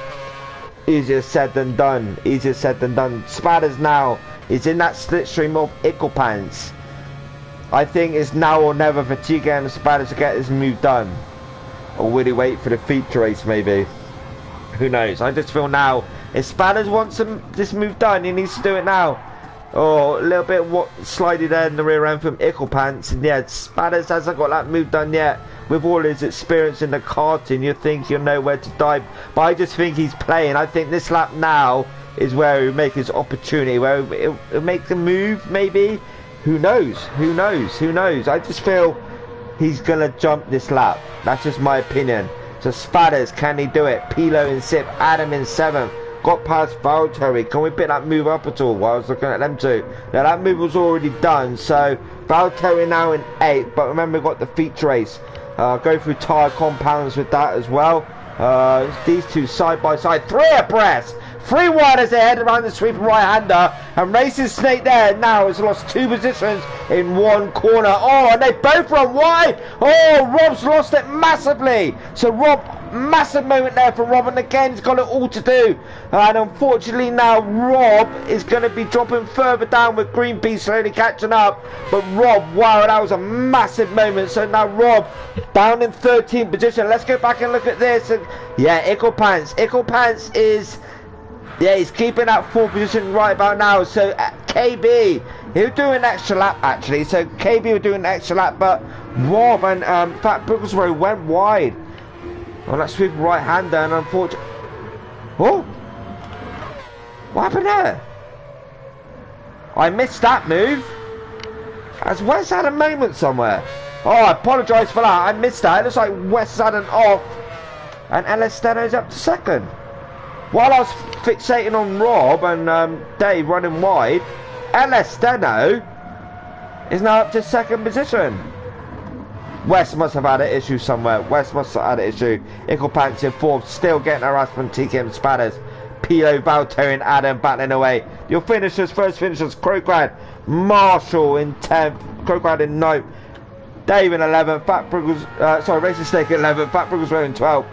easier said than done. Easier said than done. Spatters now is in that slipstream of Icklepants. I think it's now or never for TKM Spatters to get this move done. Or will he wait for the feature race maybe? Who knows? I just feel now If Spatters wants this move done, he needs to do it now. Oh, a little bit slidey there in the rear end from Icklepants. And yeah, Spatters hasn't got that move done yet. With all his experience in the karting, you think you'll know where to dive. But I just think he's playing. I think this lap now is where he'll make his opportunity, where he'll make the move, maybe. Who knows? Who knows? Who knows? I just feel he's going to jump this lap. That's just my opinion. So Spatters, can he do it? Pilo in 6th, Adam in 7th. Got past Valtteri. Can we pick that move up at all? While I was looking at them two. Now that move was already done. So Valtteri now in 8th. But remember, we've got the feature race. Go through tyre compounds with that as well. These two side by side. 3 abreast. 3 wide as they head around the sweeping right-hander. And Racing Snake there now has lost 2 positions in 1 corner. Oh, and they both run wide. Oh, Rob's lost it massively. So Rob, massive moment there for Rob. And again, he's got it all to do. And unfortunately now Rob is going to be dropping further down with Greenpeace slowly catching up. But Rob, wow, that was a massive moment. So now Rob down in 13th position. Let's go back and look at this. And yeah, Icklepants. Icklepants is... yeah, he's keeping that 4th position right about now. So KB, he'll do an extra lap actually. So KB will do an extra lap, but Rob and facrbook went wide. Well, that sweep right-hander, and unfortunately... oh! What happened there? I missed that move. Has Wes had a moment somewhere? Oh, I apologise for that. I missed that. It looks like Wes had an off. And LS Steno's up to 2nd. While I was fixating on Rob and Dave running wide, LS Steno is now up to 2nd position. West must have had an issue somewhere. West must have had an issue. Icklepants in 4th, still getting harassed from TKM Spatters. Pilo, Valtteri and Adam battling away. Your finishers, first finishers, Crowgrad, Marshall in 10th, Crowgrad in 9th, Dave in 11th, Racing Snake in 11th, facrbook in 12th.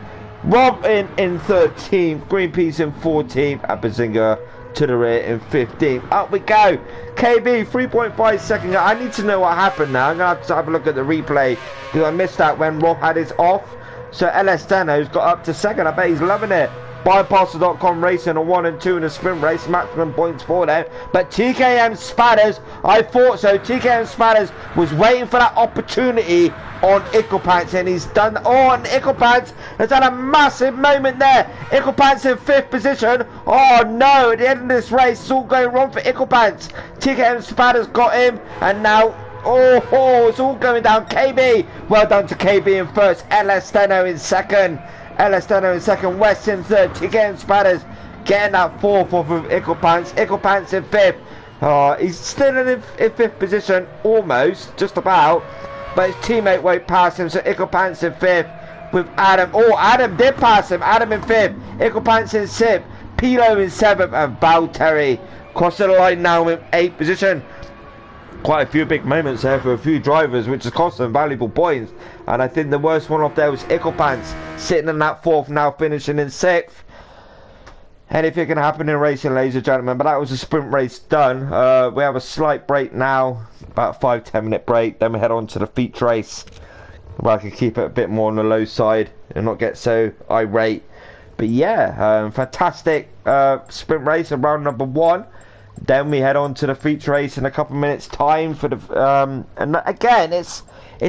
Rob in 13th, Greenpeace in 14th, and Bazinga to the rear in 15th. Up we go. KB 3.5 seconds. I need to know what happened now. I'm going to have a look at the replay because I missed that when Rob had his off. So LS Steno's got up to 2nd. I bet he's loving it. Bypasser.com racing a 1 and 2 in a sprint race, maximum points for them. But TKM Spatters, I thought so. TKM Spatters was waiting for that opportunity on Icklepants, and he's done. Oh, and Icklepants has had a massive moment there. Icklepants in 5th position. Oh no, at the end of this race, it's all going wrong for Icklepants. TKM Spatters got him, and now. Oh, it's all going down. KB, well done to KB in 1st. LS Steno in 2nd. LS Steno in 2nd. West in 3rd. TKM Spatters getting that 4th off of Icklepants. Icklepants in 5th. Oh, he's still in 5th position, almost, just about. But his teammate won't pass him, so Icklepants in 5th with Adam. Oh, Adam did pass him. Adam in 5th. Icklepants in 6th. Pilo in 7th. And Valtteri crossing the line now in 8th position. Quite a few big moments there for a few drivers, which has cost them valuable points. And I think the worst one off there was Icklepants, sitting in that 4th, now finishing in 6th. Anything can happen in racing, ladies and gentlemen, but that was a sprint race done. We have a slight break now, about a 5-10 minute break, then we head on to the feature race, where I can keep it a bit more on the low side and not get so irate. But yeah, fantastic sprint race in round number 1. Then we head on to the feature race in a couple of minutes time for the and again it's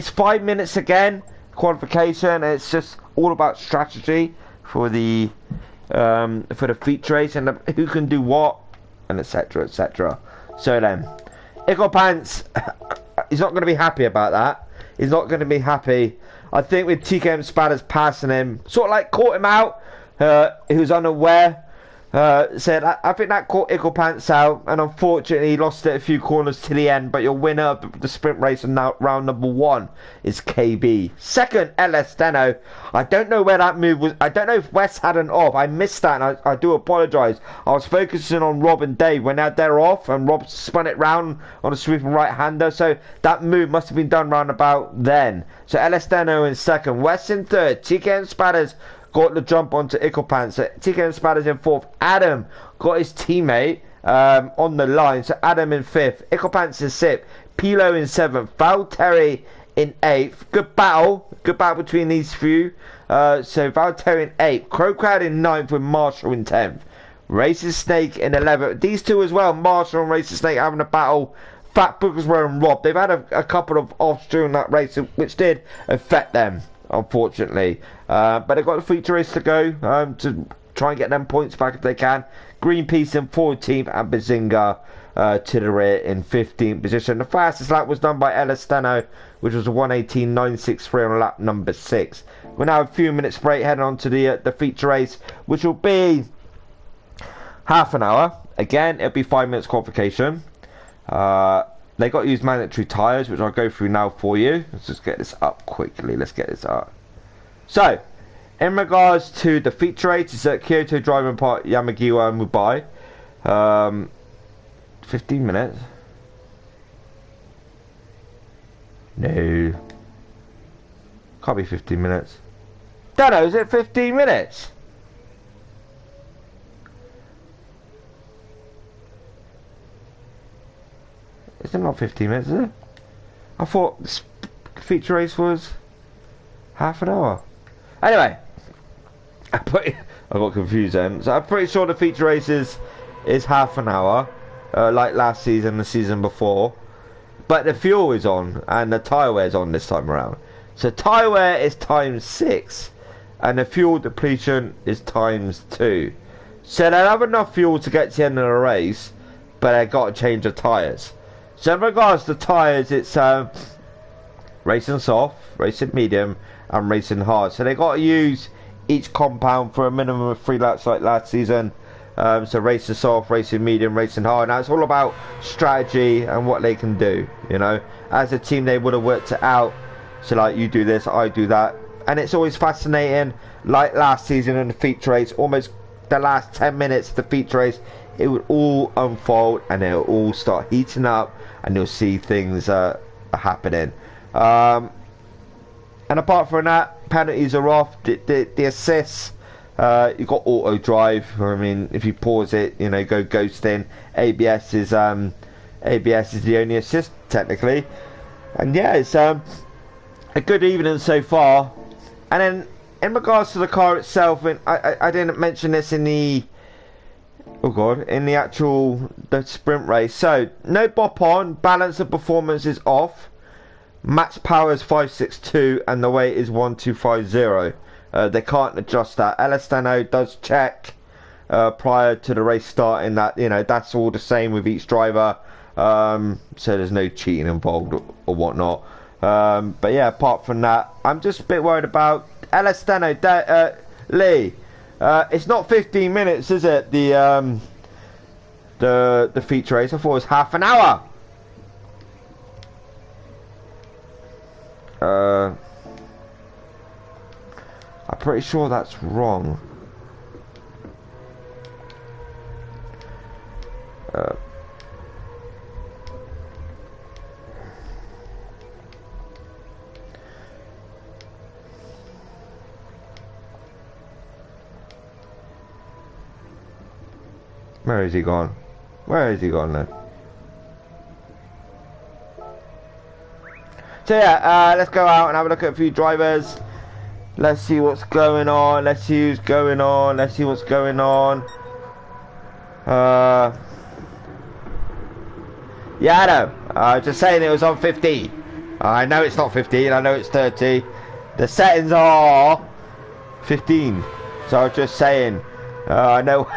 5 minutes again qualification. It's just all about strategy for the feature race and who can do what and etc etc. So then Icklepants, he's not going to be happy about that. He's not going to be happy. I think with TKM Spatters passing him, sort of like caught him out. He was unaware. Said I think that caught Icklepants out, and unfortunately he lost it a few corners to the end. But your winner of the sprint race in round number 1 is KB. 2nd, LS Steno. I don't know where that move was. I don't know if Wes had an off. I missed that, and I do apologise. I was focusing on Rob and Dave when they had their off, and Rob spun it round on a sweeping right-hander. So that move must have been done round about then. So LS Steno in 2nd, Wes in 3rd, TKM Spatters got the jump onto Icklepants. So TKM Spatters in 4th. Adam got his teammate on the line. So Adam in 5th. Icklepants in 6th. Pilo in 7th. Valtteri in 8th. Good battle. Good battle between these few. So Valtteri in 8th. Crowcrowd in 9th with Marshall in 10th. Racing Snake in 11th. These two as well, Marshall and Racing Snake having a battle. Facrbook as well and Rob. They've had a couple of offs during that race, which did affect them, unfortunately. But they've got the feature race to go to try and get them points back if they can. Greenpeace in 14th and Bazinga to the rear in 15th position. The fastest lap was done by Ella Steno, which was a 1:18.963 on lap number 6. We're now a few minutes break heading on to the feature race, which will be half an hour. Again, it'll be 5 minutes qualification. They got to use mandatory tyres, which I'll go through now for you. Let's just get this up quickly. Let's get this up. So, in regards to the feature race, it's at Kyoto Driving Park, Yamagiwa and Mumbai. 15 minutes. No. Can't be 15 minutes. Don't know, is it 15 minutes? Is it not 15 minutes, is it? I thought this feature race was half an hour. Anyway, I got confused then. So I'm pretty sure the feature race is half an hour, like last season, the season before. But the fuel is on, and the tyre wear is on this time around. So tyre wear is ×6, and the fuel depletion is ×2. So they'll have enough fuel to get to the end of the race, but they've got to change the tyres. So in regards to tyres, it's racing soft, racing medium, and racing hard. So they got to use each compound for a minimum of 3 laps like last season. So racing soft, racing medium, racing hard. Now it's all about strategy and what they can do. You know, as a team they would have worked it out. So like, you do this, I do that, and it's always fascinating. Like last season in the feature race, almost the last 10 minutes of the feature race, it would all unfold and it will all start heating up, and you'll see things happening. And apart from that, penalties are off. The assists, you've got auto drive. I mean, if you pause it, you know, go ghosting. ABS is the only assist technically. And yeah, it's a good evening so far. And then in regards to the car itself, and I didn't mention this in the the sprint race. So no bop on, balance of performance is off, max power is 562, and the weight is 1250. They can't adjust that. Elastano does check prior to the race starting that, you know, that's all the same with each driver. So there's no cheating involved or whatnot. But yeah, apart from that, I'm just a bit worried about Elastano. Lee, it's not 15 minutes, is it? The feature race. I thought it was half an hour. I'm pretty sure that's wrong. Where is he gone? Where is he gone then? So yeah, let's go out and have a look at a few drivers. Let's see what's going on. Let's see who's going on. Let's see what's going on. Yeah, I know. Just saying it was on 50. I know it's not 15. I know it's 30. The settings are 15. So I was just saying. I know.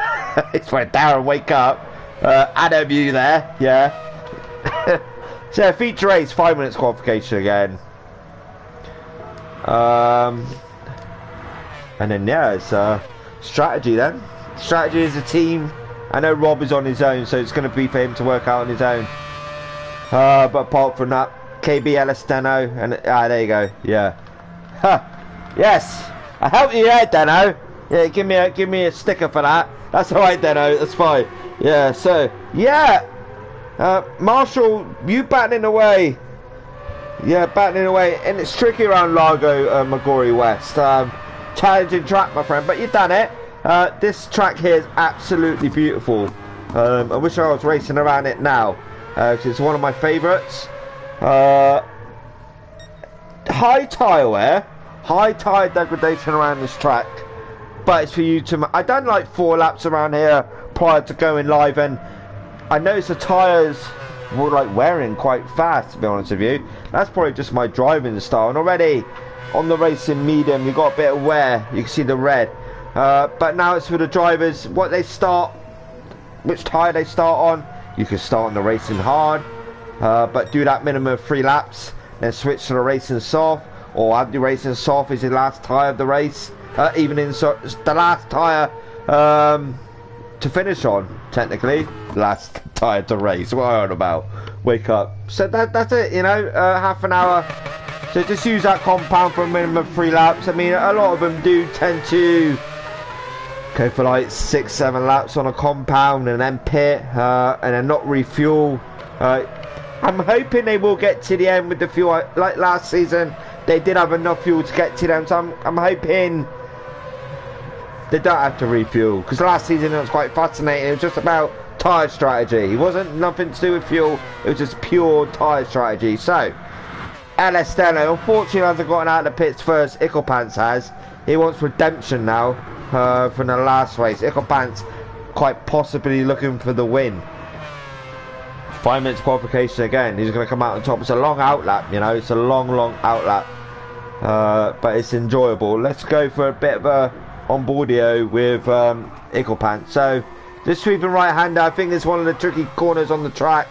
It's where Darren wake up. Adam, you there? Yeah. So feature race, 5 minutes qualification again. And then yeah, it's strategy then. Strategy as a team. I know Rob is on his own, so it's going to be for him to work out on his own. But apart from that, KB Elasteno, and there you go. Yeah. Huh. Yes. I helped you there, Deno. Yeah, give me a sticker for that. That's alright, Deno. That's fine. Yeah. So yeah. Marshall, you battling away. Yeah, battling away, and it's tricky around Largo, Magori West. Challenging track, my friend, but you've done it. This track here is absolutely beautiful. I wish I was racing around it now, because it's one of my favourites. High tyre wear, high tyre degradation around this track. but it's for you to... I done like 4 laps around here prior to going live, and I noticed the tyres were like wearing quite fast, to be honest with you. That's probably just my driving style, and already on the racing medium you got a bit of wear, you can see the red, but now it's for the drivers, what they start, which tyre they start on. You can start on the racing hard, but do that minimum of 3 laps, then switch to the racing soft, or have the racing soft is the last tyre of the race, even in the last tyre to finish on, technically last tyre to race. What am I on about? Wake up. So that's it, you know, half an hour. So just use that compound for a minimum of 3 laps. I mean, a lot of them do tend to go for like 6-7 laps on a compound and then pit and then not refuel. I'm hoping they will get to the end with the fuel. Like last season, they did have enough fuel to get to them, so I'm hoping they don't have to refuel, because last season it was quite fascinating. It was just about tyre strategy. It wasn't nothing to do with fuel, it was just pure tyre strategy. So LS Steno unfortunately hasn't gotten out of the pits first. Icklepants has. He wants redemption now from the last race. Icklepants quite possibly looking for the win. 5 minutes qualification again. He's going to come out on top. It's a long outlap, you know. It's a long outlap, but it's enjoyable. Let's go for a bit of a onboardio with Icklepants. So this sweeping right hander, I think it's one of the tricky corners on the track.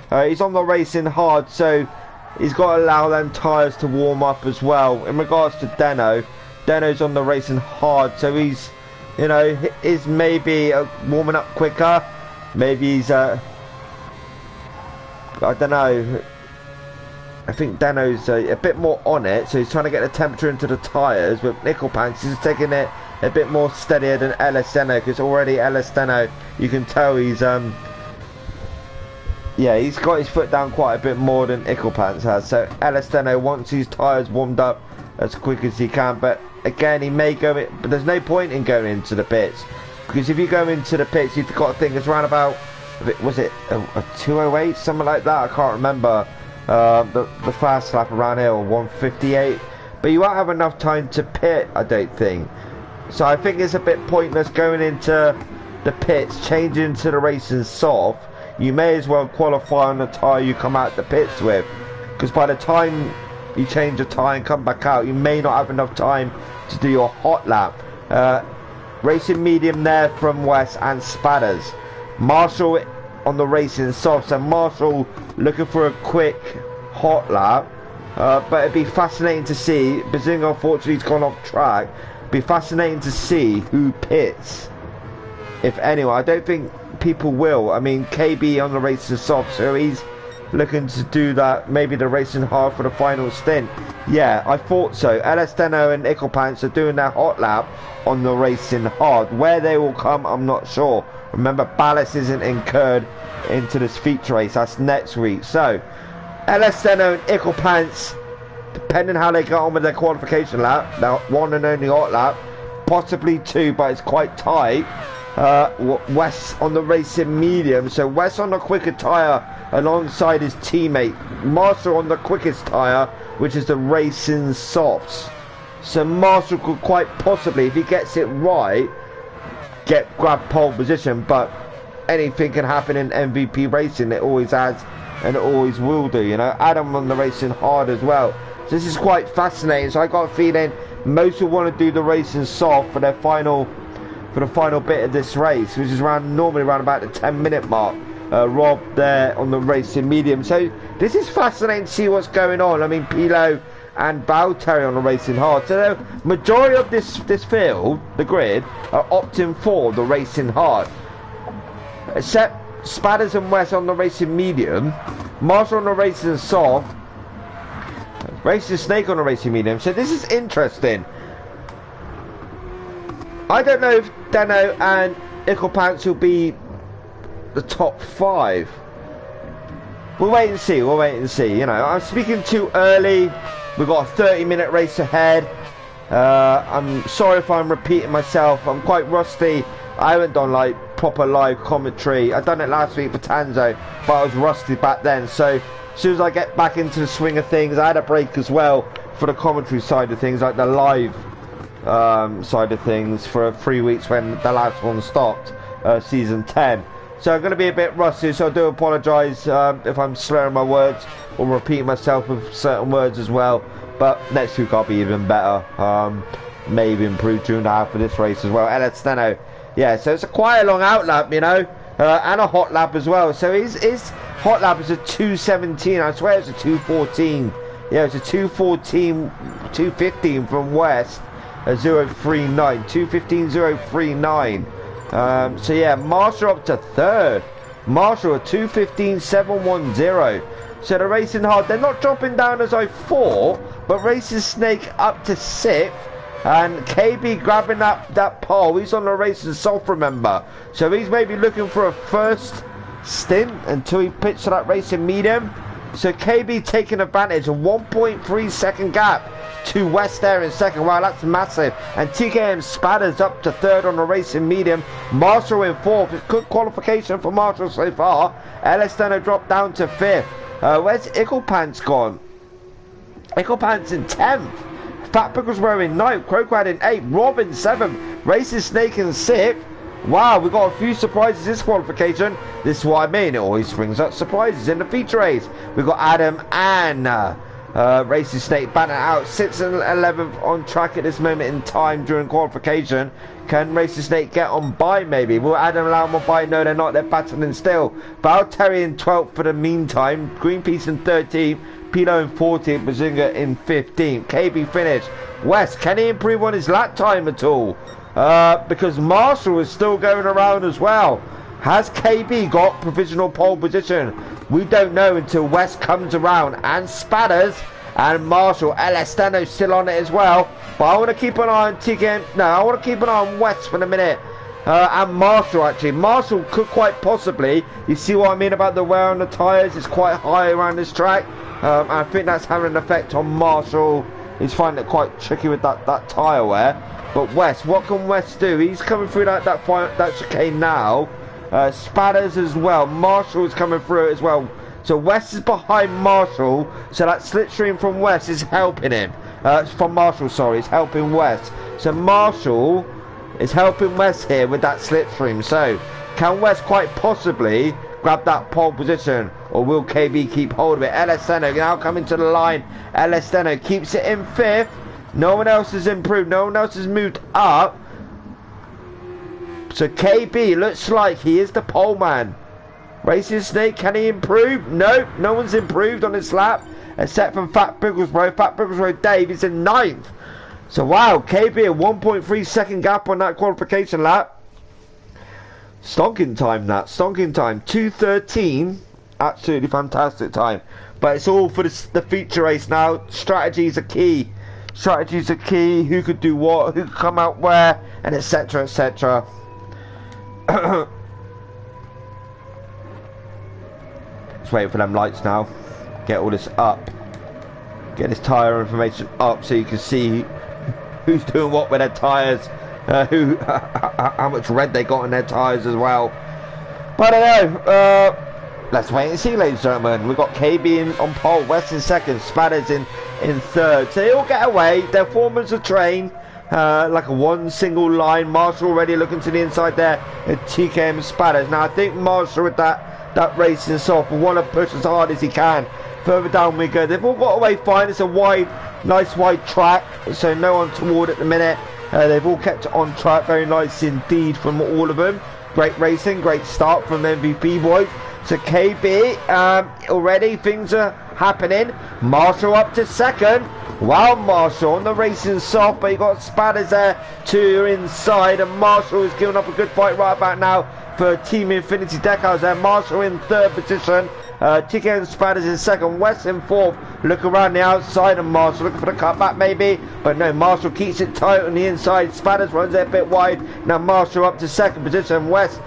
He's on the racing hard, so he's got to allow them tyres to warm up as well. In regards to Deno's on the racing hard, so he's, you know, is maybe warming up quicker. Maybe he's I don't know. I think Dano's a bit more on it, so he's trying to get the temperature into the tyres. But Icklepants is taking it a bit more steadier than LS Steno, because already LS Steno, you can tell he's yeah, he's got his foot down quite a bit more than Icklepants has. So LS Steno wants his tyres warmed up as quick as he can, but again, he may go in, but there's no point in going into the pits, because if you go into the pits, you've got to think it's around about, was it a 208, something like that? I can't remember. The fast lap around here, 158, but you won't have enough time to pit, I don't think. So I think it's a bit pointless going into the pits, changing to the racing soft. You may as well qualify on the tyre you come out the pits with, because by the time you change the tyre and come back out, you may not have enough time to do your hot lap. Racing medium there from West and Spatters. Marshall on the racing soft, so Marshall looking for a quick hot lap, but it'd be fascinating to see. Bazinga unfortunately has gone off track. It'd be fascinating to see who pits, if anyone. I don't think people will. I mean, KB on the racing soft, so he's looking to do that, maybe the racing hard for the final stint. Yeah, I thought so. LS Steno and Icklepants are doing their hot lap on the racing hard. Where they will come, I'm not sure. Remember, ballast isn't incurred into this feature race. That's next week. So LS Steno and Icklepants, depending how they get on with their qualification lap, now one and only hot lap, possibly 2, but it's quite tight. West on the racing medium, so West on the quicker tyre alongside his teammate. Marshall on the quickest tyre, which is the racing softs. So Marshall could quite possibly, if he gets it right, grab pole position, but anything can happen in MVP racing. It always has, and it always will do, you know. Adam on the racing hard as well. So this is quite fascinating. So I got a feeling most will want to do the racing soft for their final, for the final bit of this race, which is normally around about the 10-minute mark. Rob there on the racing medium. So this is fascinating to see what's going on. I mean, Pilo and Valtteri on the racing hard. So the majority of this field, the grid, are opting for the racing hard, except Spatters and West on the racing medium, Marshall on the racing soft, Racing Snake on the racing medium. So this is interesting. I don't know if Dano and Icklepants will be the top 5. We'll wait and see. We'll wait and see. You know, I'm speaking too early. We've got a 30-minute race ahead. I'm sorry if I'm repeating myself. I'm quite rusty. I haven't done like proper live commentary. I done it last week for Tanzo, but I was rusty back then. So as soon as I get back into the swing of things, I had a break as well for the commentary side of things, like the live side of things for 3 weeks when the last one stopped, season 10. So I'm going to be a bit rusty, so I do apologise if I'm slurring my words or repeating myself with certain words as well. But next week I'll be even better. Maybe improve 2.5 for this race as well. LS Steno, yeah, so it's a quite a long out lap, you know, and a hot lap as well. So his hot lap is a 2:17. I swear it's a 2:14. Yeah, it's a 2:14, 2:15 from West, a 0:39, 2:15, 0:39. So yeah, Marshall up to third. Marshall a 2:15, 7:10. So they're racing hard. They're not dropping down as I thought, but Racing Snake up to 6th. And KB grabbing that pole. He's on the Racing Soft, remember. So he's maybe looking for a first stint until he pitches to that Racing Medium. So KB taking advantage, a 1.3 second gap to West there in second. Wow, that's massive. And TKM Spatters up to third on the Racing Medium. Marshall in fourth. It's good qualification for Marshall so far. LS Steno dropped down to fifth. Where's Icklepants gone? Icklepants in 10th. Fat Pickles Row in 9th. Crowcrad in 8th. Rob in 7th. Racing Snake in 6th. Wow, we've got a few surprises this qualification. This is what I mean. It always brings up surprises in the feature race. We've got Adam and Racing Snake batting out 6th and 11th on track at this moment in time during qualification. Can Racing Snake get on by maybe? Will Adam allow them on by? No, they're not. They're battling still. Valtteri in 12th for the meantime. Greenpeace in 13th. Pilo in 14th. Bazinga in 15th. KB finished. West, can he improve on his lap time at all? Because Marshall is still going around as well. Has KB got provisional pole position? We don't know until West comes around. And Spatters and Marshall. LS Steno still on it as well. But I want to keep an eye on TKM. No, I want to keep an eye on West for a minute. And Marshall actually. Marshall could quite possibly. You see what I mean about the wear on the tyres? It's quite high around this track. I think that's having an effect on Marshall. He's finding it quite tricky with that tyre wear. But West, what can West do? He's coming through that chicane now. Spatters as well. Marshall is coming through it as well. So West is behind Marshall. So that slipstream from West is helping him. From Marshall, sorry, it's helping West. So Marshall is helping West here with that slipstream. So can West quite possibly grab that pole position, or will KB keep hold of it? LS Steno now coming to the line. LS Steno keeps it in 5th. No one else has improved. No one else has moved up. So KB looks like he is the pole man. Racing Snake, can he improve? No, no one's improved on this lap except from Fat Bigglesboro. Fat Bigglesboro Dave is in 9th. So wow, KB a 1.3 second gap on that qualification lap. Stonking time, that stonking time. 2:13. Absolutely fantastic time. But it's all for the feature race now. Strategies are key. Strategies are key. Who could do what? Who could come out where? And etc. etc. Just waiting for them lights now. Get all this up. Get this tyre information up so you can see who's doing what with their tyres. How much red they got in their tyres as well. But I don't know. Let's wait and see, ladies and gentlemen. We've got KB on pole, West in second, Spatters in third. So they all get away. Their formers are trained like a one single line. Marshall already looking to the inside there. And TKM Spatters. Now I think Marshall with that racing soft will want to push as hard as he can. Further down we go. They've all got away fine. It's a wide, nice wide track. So no one toward at the minute. They've all kept it on track. Very nice indeed from all of them. Great racing, great start from MVP boys. So KB, already things are happening. Marshall up to second. Wow, Marshall on the racing soft, but you got Spatters there to inside, and Marshall is giving up a good fight right about now for Team Infinity Decals there. Marshall in third position. TK and Spatters in second, West in fourth. Look around the outside and Marshall looking for the cutback maybe, but no, Marshall keeps it tight on the inside. Spatters runs it a bit wide. Now Marshall up to second position. West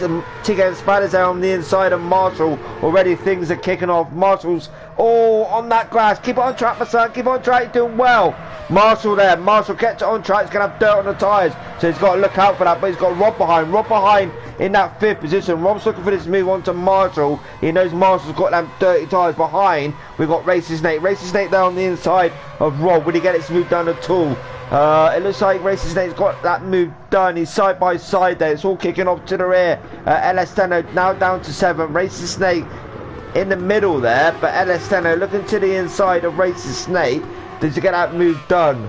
and TK and Spatters there on the inside, and Marshall already things are kicking off. Marshall's all on that grass. Keep it on track, my son. Keep on track. You're doing well. Marshall there. Marshall gets it on track. He's going to have dirt on the tyres, so he's got to look out for that, but he's got Rob behind. Rob behind in that fifth position. Rob's looking for this move on to Marshall. He knows Marshall's got them dirty tyres behind. We've got Racing Snake. Racing Snake there on the inside of Rob. Will he get it smooth down at all? It looks like Racing Snake's got that move done. He's side by side there. It's all kicking off to the rear. LS Steno now down to 7. Racing Snake in the middle there, but LS Steno looking to the inside of Racing Snake. Does he get that move done?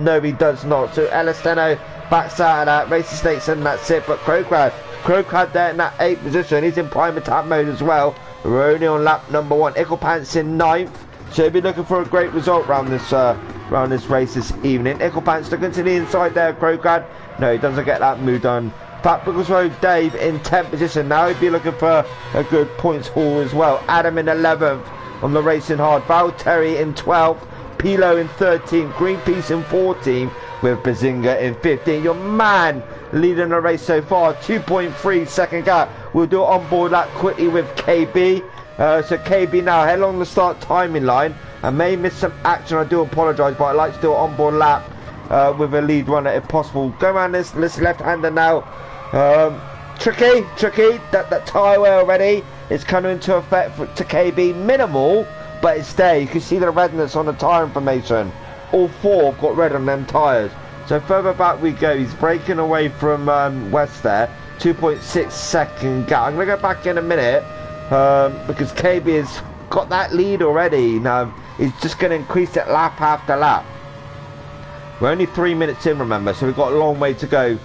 No, he does not. So LS Steno backs out of that. Racing Snake sending that sit, but Crowcrowd there in that 8th position. He's in prime attack mode as well. We're only on lap number 1. Icklepants in 9th. So he'll be looking for a great result round this race this evening. Icklepants looking to the inside there, Crowcrowd. No, he doesn't get that move done. Facrbook Road Dave in 10th position. Now he'd be looking for a good points haul as well. Adam in 11th on the Racing Hard. Valtteri in 12th. Pilo in 13th. Greenpeace in 14th. With Bazinga in 15th. Your man leading the race so far. 2.3 second gap. We'll do it on board that quickly with KB. So KB now head along the start timing line. I may miss some action, I do apologise, but I like to do an onboard lap with a lead runner if possible. Go around this left-hander now. Tricky. That tyre wear already is coming into effect to KB. Minimal, but it's there. You can see the redness on the tyre information. All 4 have got red on them tyres. So further back we go. He's breaking away from West there. 2.6 second gap. I'm going to go back in a minute because KB has got that lead already. Now he's just going to increase it lap after lap. We're only 3 minutes in, remember, so we've got a long way to go.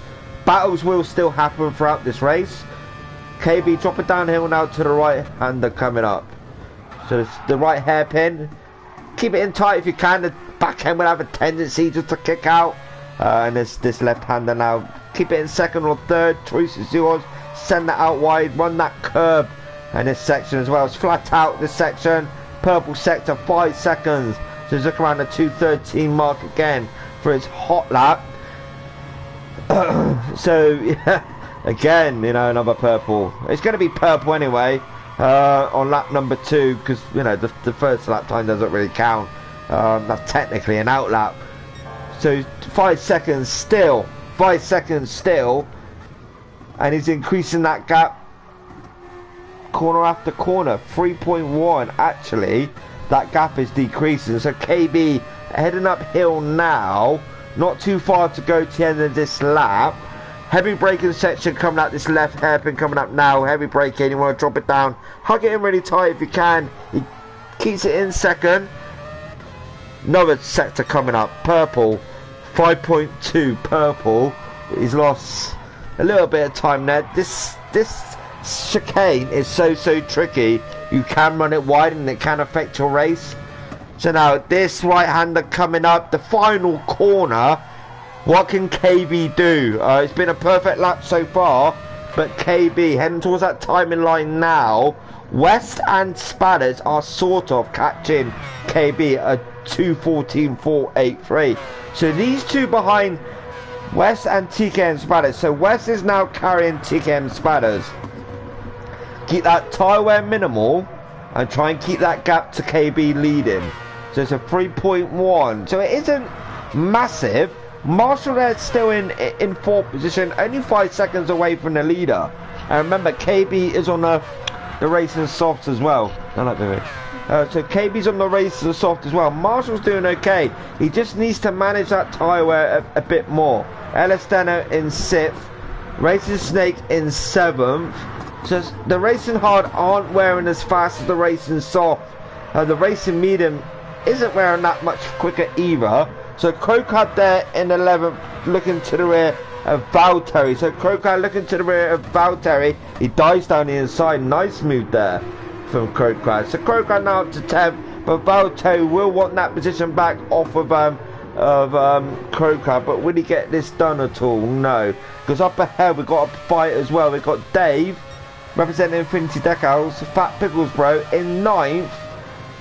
Battles will still happen throughout this race. KB drop it downhill now to the right hander coming up. So it's the right hairpin. Keep it in tight if you can. The back end will have a tendency just to kick out. And this left hander now. Keep it in second or third. Choice is yours. Send that out wide. Run that curb. And this section as well. It's flat out this section. Purple sector 5 seconds. So he's looking around the 2:13 mark again for his hot lap. So yeah, again, you know, another purple. It's going to be purple anyway on lap number 2 because you know the first lap time doesn't really count. That's technically an out lap. So 5 seconds still, 5 seconds still, and he's increasing that gap corner after corner. 3.1 actually. That gap is decreasing. So KB heading uphill now. Not too far to go to the end of this lap. Heavy braking section coming out, this left hairpin coming up now. Heavy braking, you want to drop it down. Hug it in really tight if you can. He keeps it in second. Another sector coming up, purple. 5.2 purple. He's lost a little bit of time there. This chicane is so tricky. You can run it wide and it can affect your race. So now this right hander coming up, the final corner. What can KB do? It's been a perfect lap so far, but KB heading towards that timing line now. West and Spadders are sort of catching KB at 2:14.483. So these two behind West and TK and Spadders. So West is now carrying TK and Spadders. Keep that tyre wear minimal and try and keep that gap to KB leading. So it's a 3.1. So it isn't massive. Marshall there still in 4th position, only 5 seconds away from the leader. And remember, KB is on the racing soft as well. No, not doing it. So KB's on the racing soft as well. Marshall's doing okay. He just needs to manage that tyre wear a bit more. LS Steno in 6th. Racing Snake in 7th. So the Racing Hard aren't wearing as fast as the Racing Soft. The Racing Medium isn't wearing that much quicker either. So Crowcrowd there in 11th, looking to the rear of Valtteri. So Crowcrowd looking to the rear of Valtteri. He dives down the inside. Nice move there from Crowcrowd. So Crowcrowd now up to 10th, but Valtteri will want that position back off of Crowcrowd. But will he get this done at all? No, because up ahead we've got a fight as well. We've got Dave representing Infinity Decals, Fat Pickles Bro in 9th,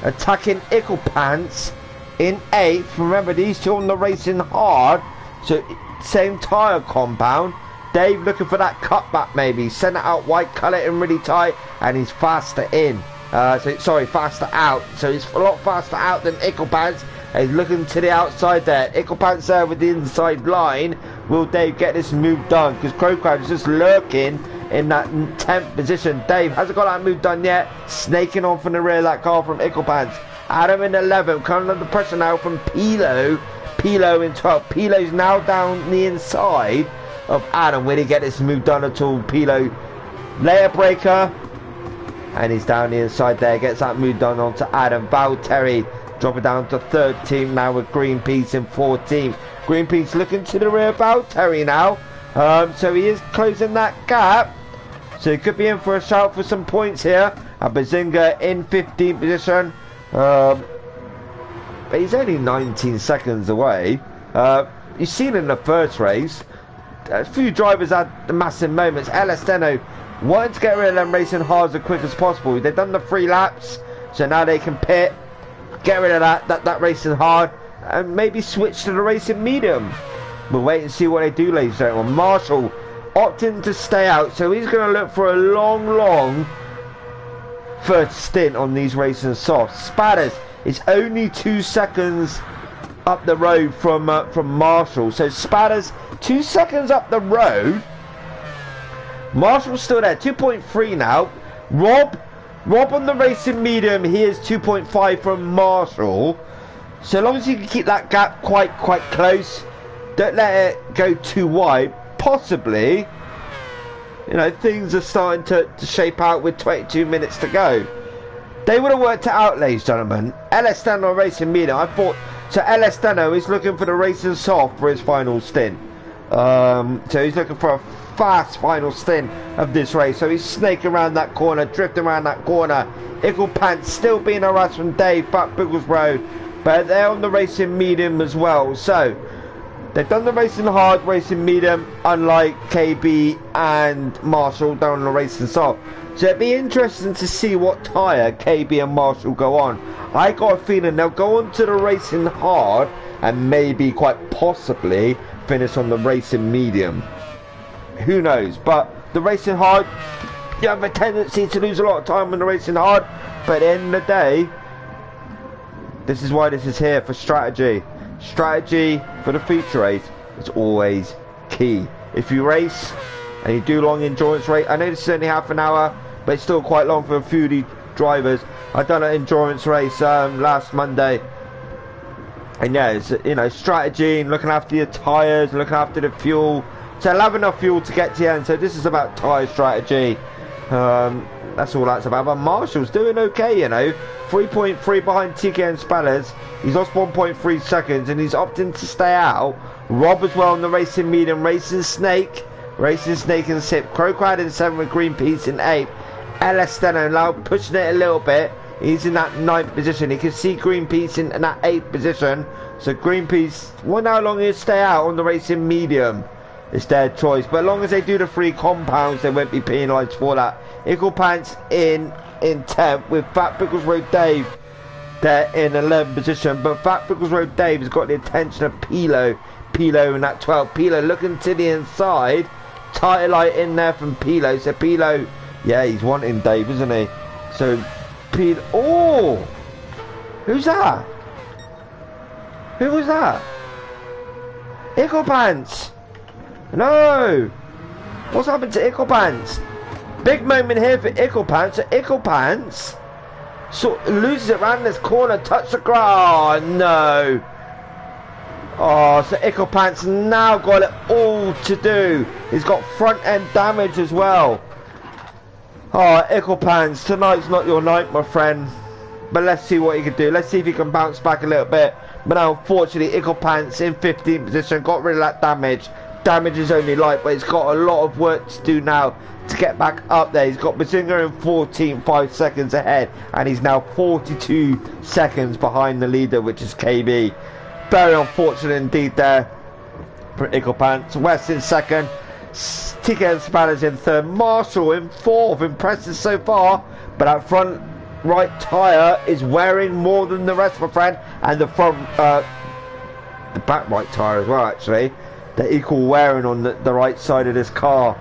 attacking Icklepants in 8th. Remember, these two on the Racing Hard, so same tyre compound. Dave looking for that cutback maybe, send it out wide, cut it in really tight, and he's faster in. Faster out. So he's a lot faster out than Icklepants. He's looking to the outside there. Icklepants there with the inside line. Will Dave get this move done? Because Crowcrowd is just lurking in that 10th position. Dave hasn't got that move done yet. Snaking on from the rear of that car from Icklepants. Adam in 11th, coming under pressure now from Pilo. Pilo in 12. Pilo's now down the inside of Adam. Will he get this move done at all? Pilo, layer breaker. And he's down the inside there. Gets that move done onto Adam. Valtteri dropping down to 13 now with Greenpeace in 14. Greenpeace looking to the rear of Valtteri now. So he is closing that gap. So he could be in for a shout for some points here. And Bazinga in 15th position. But he's only 19 seconds away. You've seen in the first race, a few drivers had the massive moments. LS Deno wanted to get rid of them racing hard as quick as possible. They've done the 3 laps, so now they can pit, get rid of that racing hard, and maybe switch to the racing medium. We'll wait and see what they do, ladies and gentlemen. Marshall opting to stay out, so he's going to look for a long first stint on these racing softs. Spatters is only 2 seconds up the road from Marshall, so Spatters 2 seconds up the road. Marshall's still there, 2.3 now. Rob on the racing medium, he is 2.5 from Marshall. So long as you can keep that gap quite close, don't let it go too wide. Possibly, you know, things are starting to shape out with 22 minutes to go. They would have worked it out, ladies and gentlemen. LS Deno racing medium. I thought, so LS Deno is looking for the racing soft for his final stint. So he's looking for a fast final stint of this race. So he's snaking around that corner, drifting around that corner. Ickle Pants still being harassed from Dave, Fat Biggles Road, but they're on the racing medium as well. So they've done the racing hard, racing medium, unlike KB and Marshall down on the racing soft. So it'd be interesting to see what tyre KB and Marshall go on. I got a feeling they'll go on to the racing hard and maybe quite possibly finish on the racing medium. Who knows? But the racing hard, you have a tendency to lose a lot of time on the racing hard. But at the end of the day, this is why this is here, for strategy. Strategy for the feature race is always key. If you race and you do long endurance race, I know this is only half an hour, but it's still quite long for a few of these drivers. I done an endurance race last Monday, and yeah, it's, you know, strategy and looking after your tyres, looking after the fuel. So I'll have enough fuel to get to the end. So this is about tyre strategy. That's all that's about. But Marshall's doing okay, you know. 3.3 behind TK and Spallers. He's lost 1.3 seconds and he's opting to stay out. Rob as well on the racing medium. Racing Snake and Sip. Crowcrowd in 7 with Greenpeace in 8. LS Deno now pushing it a little bit. He's in that 9th position. He can see Greenpeace in that 8th position. So Greenpeace, wonder how long he'll stay out on the racing medium. It's their choice. But as long as they do the 3 compounds, they won't be penalised for that. Ickle Pants in 10th with Fat Biggles Road Dave there in 11th position. But Fat Biggles Road Dave has got the attention of Pilo. Pilo in that 12th. Pilo looking to the inside. Tighter light in there from Pilo. So Pilo, yeah, he's wanting Dave, isn't he? So Pilo, oh, who's that? Who was that? Ickle Pants. No! What's happened to Ickle Pants? Big moment here for Ickle Pants. So Ickle Pants loses it around this corner, touch the ground. Oh, no. Oh, so Ickle Pants now got it all to do. He's got front end damage as well. Oh, Ickle Pants, tonight's not your night, my friend. But let's see what he can do. Let's see if he can bounce back a little bit. But now, unfortunately, Ickle Pants in 15th position, got rid of that damage. Damage is only light, but he's got a lot of work to do now to get back up there. He's got Bazinga in 14, 5 seconds ahead, and he's now 42 seconds behind the leader, which is KB. Very unfortunate indeed there for Ickle Pants. West in 2nd, TK and Spanners in 3rd, Marshall in 4th. Impressive so far, but that front right tyre is wearing more than the rest, my friend, and the front, the back right tyre as well, actually. They're equal wearing on the right side of this car.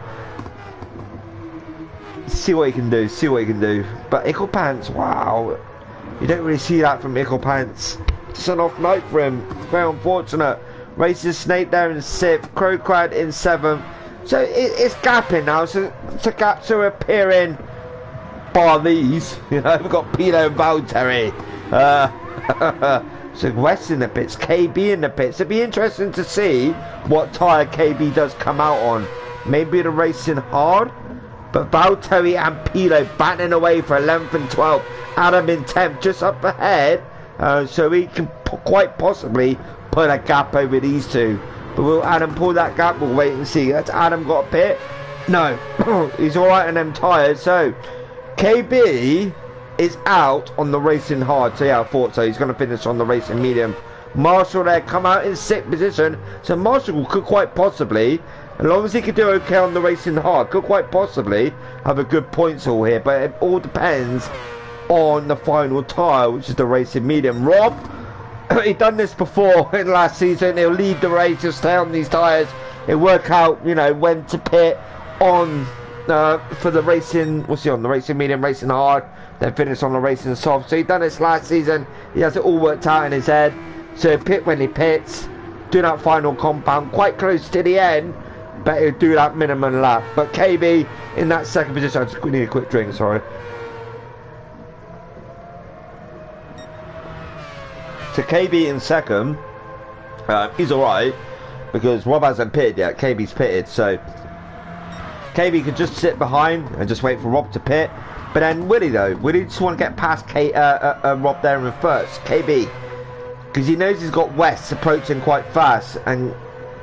See what he can do, see what he can do. But Ickle Pants, wow. You don't really see that from Ickle Pants. Just an off night for him. Very unfortunate. Racing Snake there in 6th. Crowcrowd in 7th. So it's gapping now. So gaps are appearing. Bar these. You know, we've got Pino and Valtteri. So West in the pits, KB in the pits. It'd be interesting to see what tyre KB does come out on. Maybe the racing hard, but Valtteri and Pilo batting away for 11th and 12th. Adam in 10th, just up ahead, so he can quite possibly put a gap over these two. But will Adam pull that gap? We'll wait and see. Has Adam got a pit? No, he's alright on them tyres. So KB is out on the racing hard. So yeah, I thought so. He's going to finish on the racing medium. Marshall there, come out in 6th position. So Marshall could quite possibly, as long as he could do okay on the racing hard, could quite possibly have a good points haul here. But it all depends on the final tyre, which is the racing medium. Rob, he'd done this before in last season. He'll lead the race, he'll stay on these tyres. He'll work out, you know, when to pit on for the racing, what's he on? The racing medium, racing hard, then finish on the racing soft. So he'd done this last season. He has it all worked out in his head. So he'll pit when he pits, do that final compound, quite close to the end, but he'll do that minimum lap. But KB in that 2nd position, I just need a quick drink, sorry. So KB in 2nd, he's alright, because Rob hasn't pitted yet, KB's pitted, so KB could just sit behind and just wait for Rob to pit. But then Willie though, Willie just want to get past Rob there in first, KB, because he knows he's got West approaching quite fast, and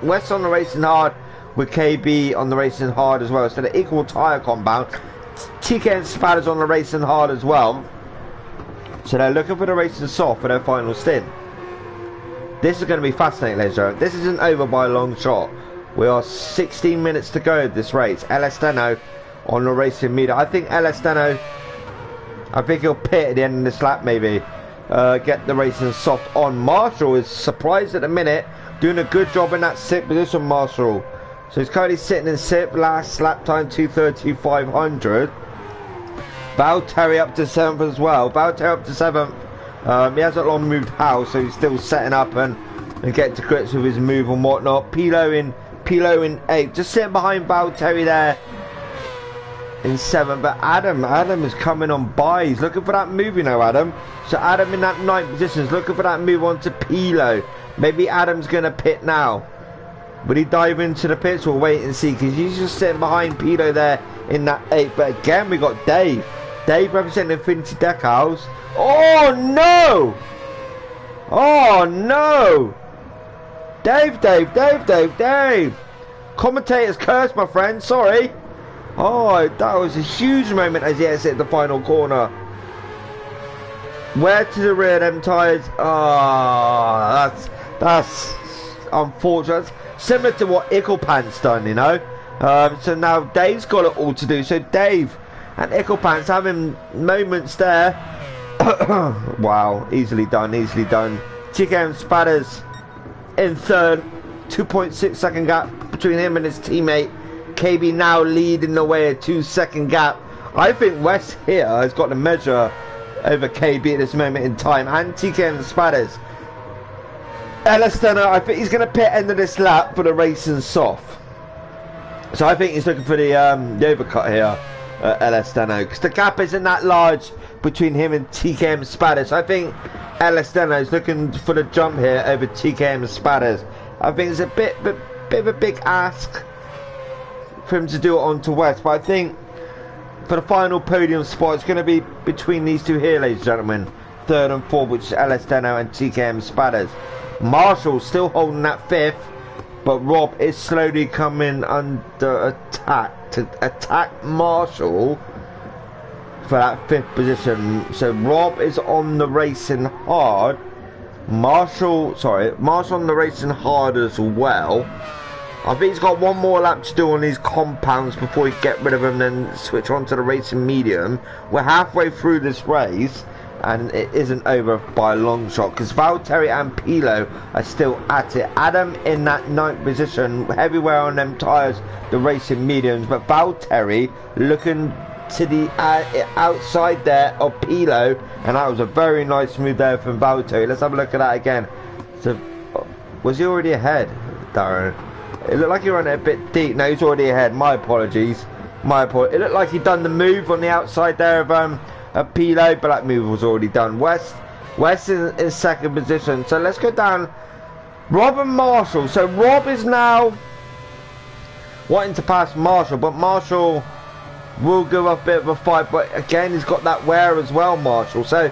West on the racing hard with KB on the racing hard as well, so the equal tyre compound. TK and Spatters on the racing hard as well. So they're looking for the racing soft for their final stint. This is going to be fascinating, ladies and gentlemen. This isn't over by a long shot. We are 16 minutes to go of this race. El Esteno on the racing meter. I think El Esteno, I think he'll pit at the end of this lap maybe. Get the racing soft on. Marshall is surprised at the minute. Doing a good job in that 6th position, Marshall. So he's currently sitting in 6th. Last lap time 2:30.500. Valtteri up to 7th as well. Valtteri up to 7th. He hasn't long moved house, so he's still setting up and getting to grips with his move and whatnot. Pilo in 8th, just sitting behind Valtteri there in 7th. But Adam is coming on by. He's looking for that move, you know, Adam. So Adam in that 9th position is looking for that move onto Pilo. Maybe Adam's gonna pit now. Will he dive into the pits? We'll wait and see, because he's just sitting behind Pilo there in that 8th. But again, we got Dave. Dave representing Infinity Decals. Oh no! Oh no! Dave! Commentator's curse, my friend, sorry. Oh, that was a huge moment as he exited the final corner. Where to the rear of them tyres? Oh, that's unfortunate. Similar to what Icklepant's done, you know. So now Dave's got it all to do. So Dave and Icklepant's having moments there. Wow, easily done. TK and Spatters in 3rd, 2.6 second gap between him and his teammate. KB now leading the way, a 2-second gap. I think West here has got the measure over KB at this moment in time, and TK and Spatters. El Esteno, I think he's going to pit end of this lap for the racing soft. So I think he's looking for the overcut here, El Esteno, because the gap isn't that large between him and TK and Spatters. So I think El Esteno is looking for the jump here over TK and Spatters. I think it's a bit of a big ask for him to do it onto West, but I think for the final podium spot, it's going to be between these two here, ladies and gentlemen. 3rd and 4th, which is El Esteno and TK and Spatters. Marshall still holding that 5th, but Rob is slowly coming under attack to attack Marshall for that 5th position. So Rob is on the racing hard. Marshall on the racing hard as well. I think he's got one more lap to do on these compounds before he get rid of them, then switch on to the racing medium. We're halfway through this race, and it isn't over by a long shot, because Valtteri and Pilo are still at it. Adam in that 9th position, everywhere on them tyres, the racing mediums, but Valtteri looking to the outside there of Pilo, and that was a very nice move there from Valtteri. Let's have a look at that again. So, was he already ahead, Darren? It looked like he ran it a bit deep. No, he's already ahead. My apologies. It looked like he'd done the move on the outside there of Pilo, but that move was already done. West West in second position. So let's go down. Rob and Marshall. So Rob is now wanting to pass Marshall, but Marshall will give a bit of a fight. But again, he's got that wear as well, Marshall. So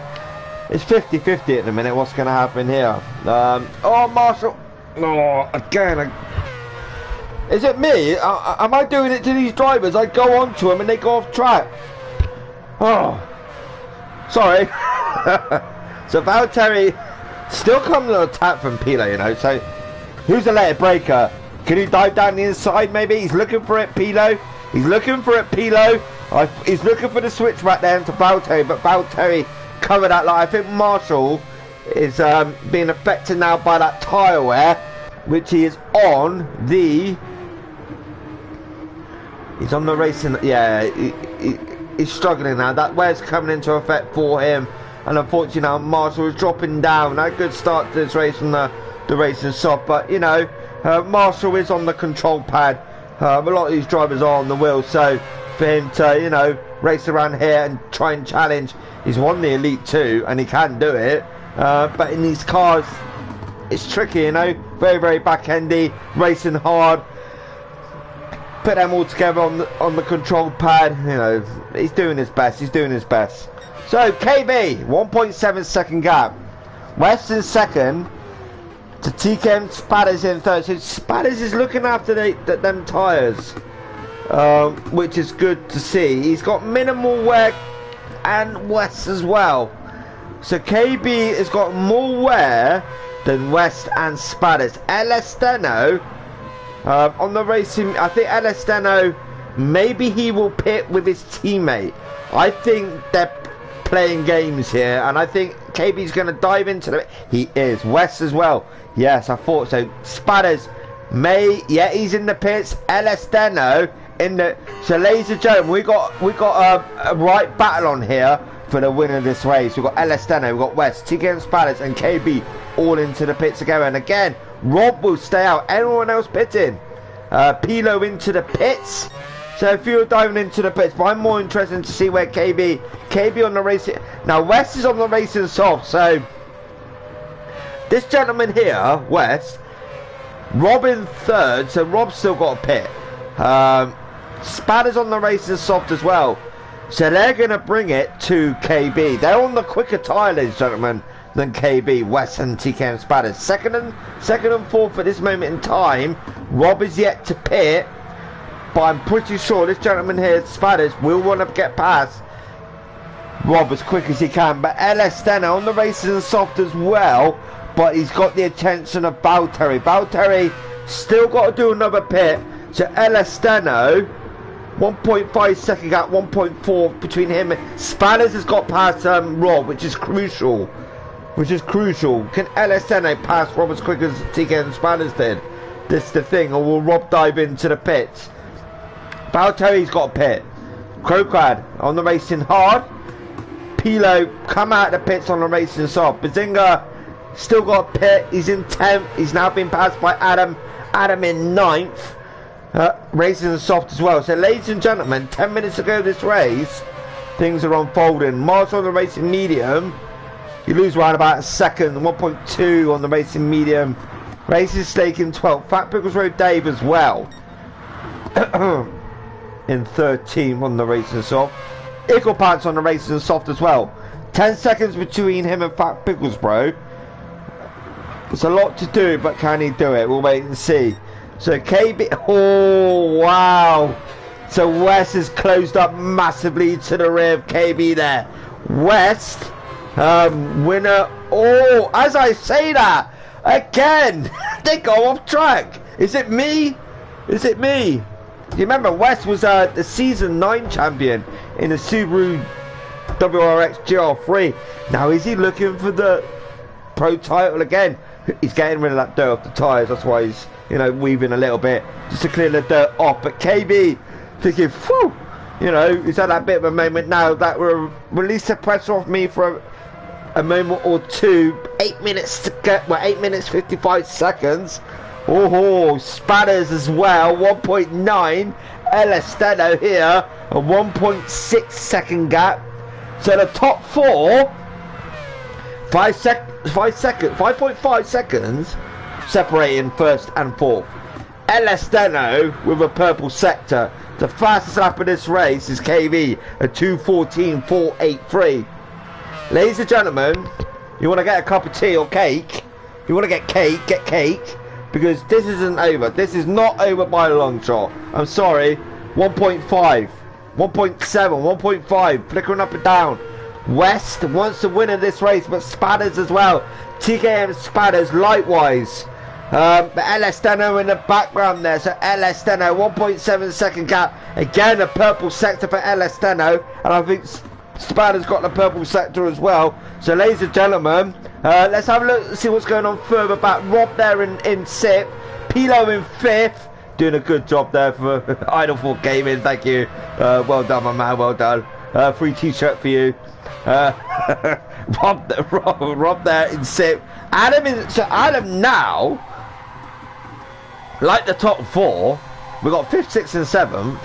it's 50-50 at the minute. What's going to happen here? Oh, Marshall. Oh, again. Is it me? Am I doing it to these drivers? I go on to them and they go off track. Oh, sorry. So Valtteri still comes to attack from Pilo, you know. So who's the later breaker? Can he dive down the inside maybe? He's looking for it, Pilo. He's looking for it, Pilo. He's looking for the switch back there into Valtteri, but Valtteri covered that line. I think Marshall is being affected now by that tyre wear, which he is on the... He's on the racing... Yeah, he's struggling now. That wear's coming into effect for him. And unfortunately now Marshall is dropping down. A good start to this race from the racing soft. But, you know, Marshall is on the control pad. A lot of these drivers are on the wheel. So for him to, you know, race around here and try and challenge. He's won the Elite 2 and he can do it. But in these cars, it's tricky, you know. Very, very back-endy. Racing hard. Put them all together on the control pad. You know, he's doing his best. He's doing his best. So KB, 1.7 second gap. West in second. To TKM Spatters in third. So Spatters is looking after them tyres, which is good to see. He's got minimal wear, and West as well. So KB has got more wear than West and Spatters. Elesteno. On the racing, I think Elesteno, maybe he will pit with his teammate. I think they're playing games here, and I think KB's going to dive into it. He is. West as well. Yes, I thought so. Spatters yeah, he's in the pits. Elesteno in the... So, ladies and gentlemen, we got a right battle on here for the winner of this race. We've got Elesteno, we've got West, TK and Spatters, and KB all into the pits together. And again, Rob will stay out. Anyone else pitting? Pilo into the pits. So if you're diving into the pits, but I'm more interested to see where KB on the racing. Now West is on the racing soft. So this gentleman here, West, Rob in third. So Rob's still got a pit. Spatters on the racing soft as well. So they're going to bring it to KB. They're on the quicker tyre, ladies and gentlemen, than KB, West and TK and Spatters. Second and fourth at this moment in time. Rob is yet to pit, but I'm pretty sure this gentleman here, Spatters, will want to get past Rob as quick as he can. But Elesteno on the racing soft as well, but he's got the attention of Valtteri. Valtteri still got to do another pit. So Elesteno, 1.5 second gap, 1.4 between him. Spatters has got past Rob, which is crucial. Can Elesteno pass Rob as quick as TK and Spatters did? This is the thing. Or will Rob dive into the pits? Valtteri's got a pit. Crocrad on the racing hard. Pilo come out of the pits on the racing soft. Bazinga still got a pit. He's in 10th. He's now been passed by Adam. Adam in 9th. Racing soft as well. So ladies and gentlemen, 10 minutes ago this race, things are unfolding. Marshall on the racing medium. You lose around about a second. 1.2 on the racing medium. Racing stake in 12th. Fat Pickles Road Dave as well. In 13th on the racing soft. Ickle Pants on the racing soft as well. 10 seconds between him and Fat Pickles, bro. It's a lot to do, but can he do it? We'll wait and see. So KB, oh wow. So West has closed up massively to the rear of KB there. West, winner. Oh, as I say that, again, they go off track. Is it me? Is it me? You remember West was the season 9 champion in the Subaru WRX GR3. Now is he looking for the pro title again? He's getting rid of that dirt off the tyres. That's why he's, you know, weaving a little bit just to clear the dirt off. But KB thinking, whew, you know, he's had that bit of a moment now that will release the pressure off me for a moment or two. 8 minutes to get, well, 8 minutes 55 seconds. Oh, Spatters as well, 1.9. Elesteno here, a 1.6 second gap. So the top four, 5.5 seconds separating first and fourth. LS Deno with a purple sector. The fastest lap of this race is KV at 2:14.483. Ladies and gentlemen, you want to get a cup of tea or cake? You want to get cake, because this isn't over. This is not over by a long shot. I'm sorry. 1.5, 1.7, 1.5, flickering up and down. West wants to win in this race, but Spatters as well. TKM Spatters likewise. But LS Deno in the background there, so LS Deno 1.7 second gap. Again, a purple sector for LS Deno, and I think Spatters got the purple sector as well. So ladies and gentlemen, let's have a look and see what's going on further back. Rob there in sixth, Pilo in fifth, doing a good job there for Idle4 Gaming. Thank you, well done my man, well done. Free t-shirt for you. Rob there in sixth. Adam now, like the top four, we got 5th, 6th and 7th.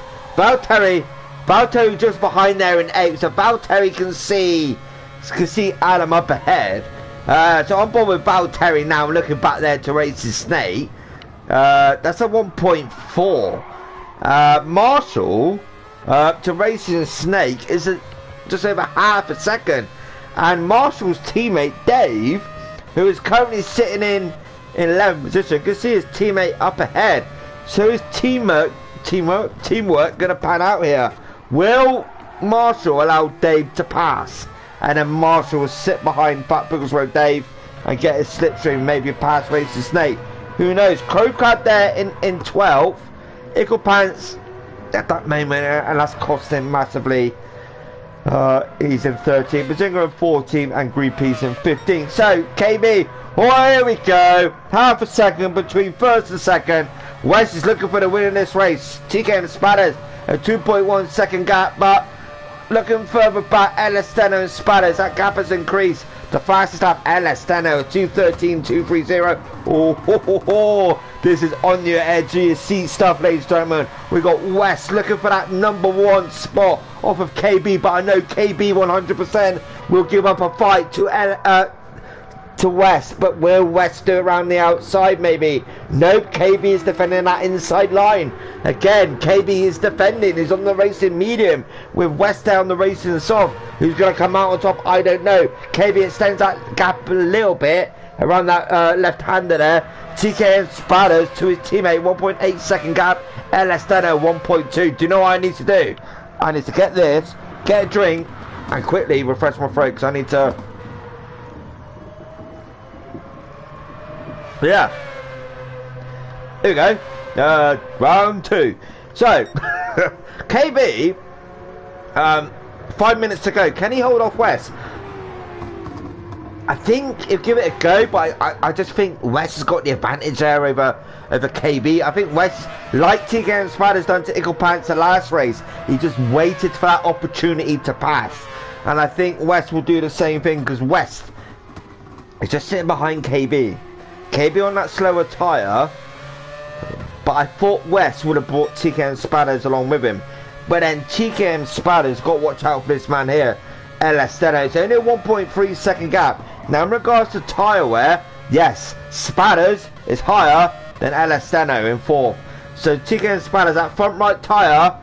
Valtteri just behind there in 8th, so Valtteri can see Adam up ahead. So I'm bored with Valtteri now, looking back there to Racing Snake. That's a 1.4. Marshall to Racing Snake is just over half a second. And Marshall's teammate Dave, who is currently sitting in 11th position, can see his teammate up ahead. So his teamwork gonna pan out here. Will Marshall allow Dave to pass, and then Marshall will sit behind Fat Pickles Road Dave and get his slipstream, maybe pass Racing Snake? Who knows? Crowcard there in 12th. Ickle Pants at that moment, and that's cost him massively. He's in 13th, Bazinga in 14th, and Greenpeace in 15th. So KB, oh here we go, half a second between first and second. West is looking for the win in this race. TK and Spatters a 2.1 second gap, but looking further back, LS Deno and Spatters, that gap has increased. The fastest lap, LS Deno 2:13.230. Oh, this is on your edge of your seat stuff, ladies and gentlemen. We got West looking for that number 1 spot off of KB, but I know KB 100% will give up a fight to West. But will West do it around the outside maybe? Nope, KB is defending that inside line. Again, KB is defending. He's on the racing medium with West down the racing soft. Who's going to come out on top? I don't know. KB extends that gap a little bit around that left-hander there. TK and Spatters to his teammate, 1.8 second gap. LS Deno 1.2. Do you know what I need to do? I need to get this, get a drink, and quickly refresh my throat because I need to. Yeah. Here we go. Round 2. So, KB, 5 minutes to go. Can he hold off West? I think he'll give it a go, but I just think West has got the advantage there over KB. I think West, like TK and Spider's done to Ickle Pants the last race, he just waited for that opportunity to pass. And I think West will do the same thing, because West is just sitting behind KB. KB on that slower tyre, but I thought West would have brought TK and Spatters along with him. But then TK and Spatters got to watch out for this man here, LS Deno. It's only a 1.3 second gap. Now in regards to tyre wear, yes, Spatters is higher than LS Deno in 4th. So TK and Spatters, that front right tyre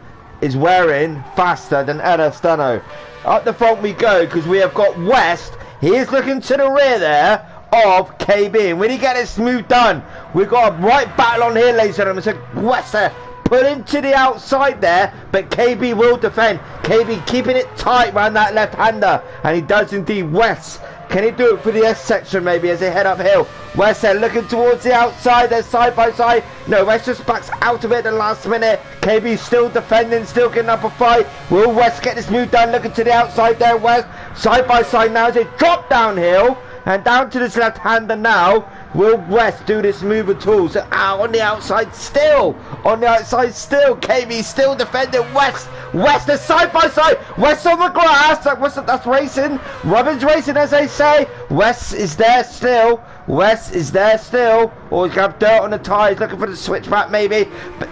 is wearing faster than LS Deno. Up the front we go, because we have got West. He is looking to the rear there of KB, and when he get it smooth done, we've got a right battle on here, ladies and gentlemen. So West there, put him to the outside there, but KB will defend. KB keeping it tight around that left-hander, and he does indeed. West, can he do it for the S section maybe as they head uphill? West there looking towards the outside, they're side by side. No, West just backs out of it at the last minute. KB still defending, still getting up a fight. Will West get this move done? Looking to the outside there, West, side by side now as they drop downhill. And down to this left-hander now. Will West do this move at all? So on the outside still. On the outside still. KB still defending West. West is side by side. West on the grass. That's racing. Robin's racing, as they say. West is there still. West is there still. Or he's got dirt on the tyres, looking for the switchback maybe. But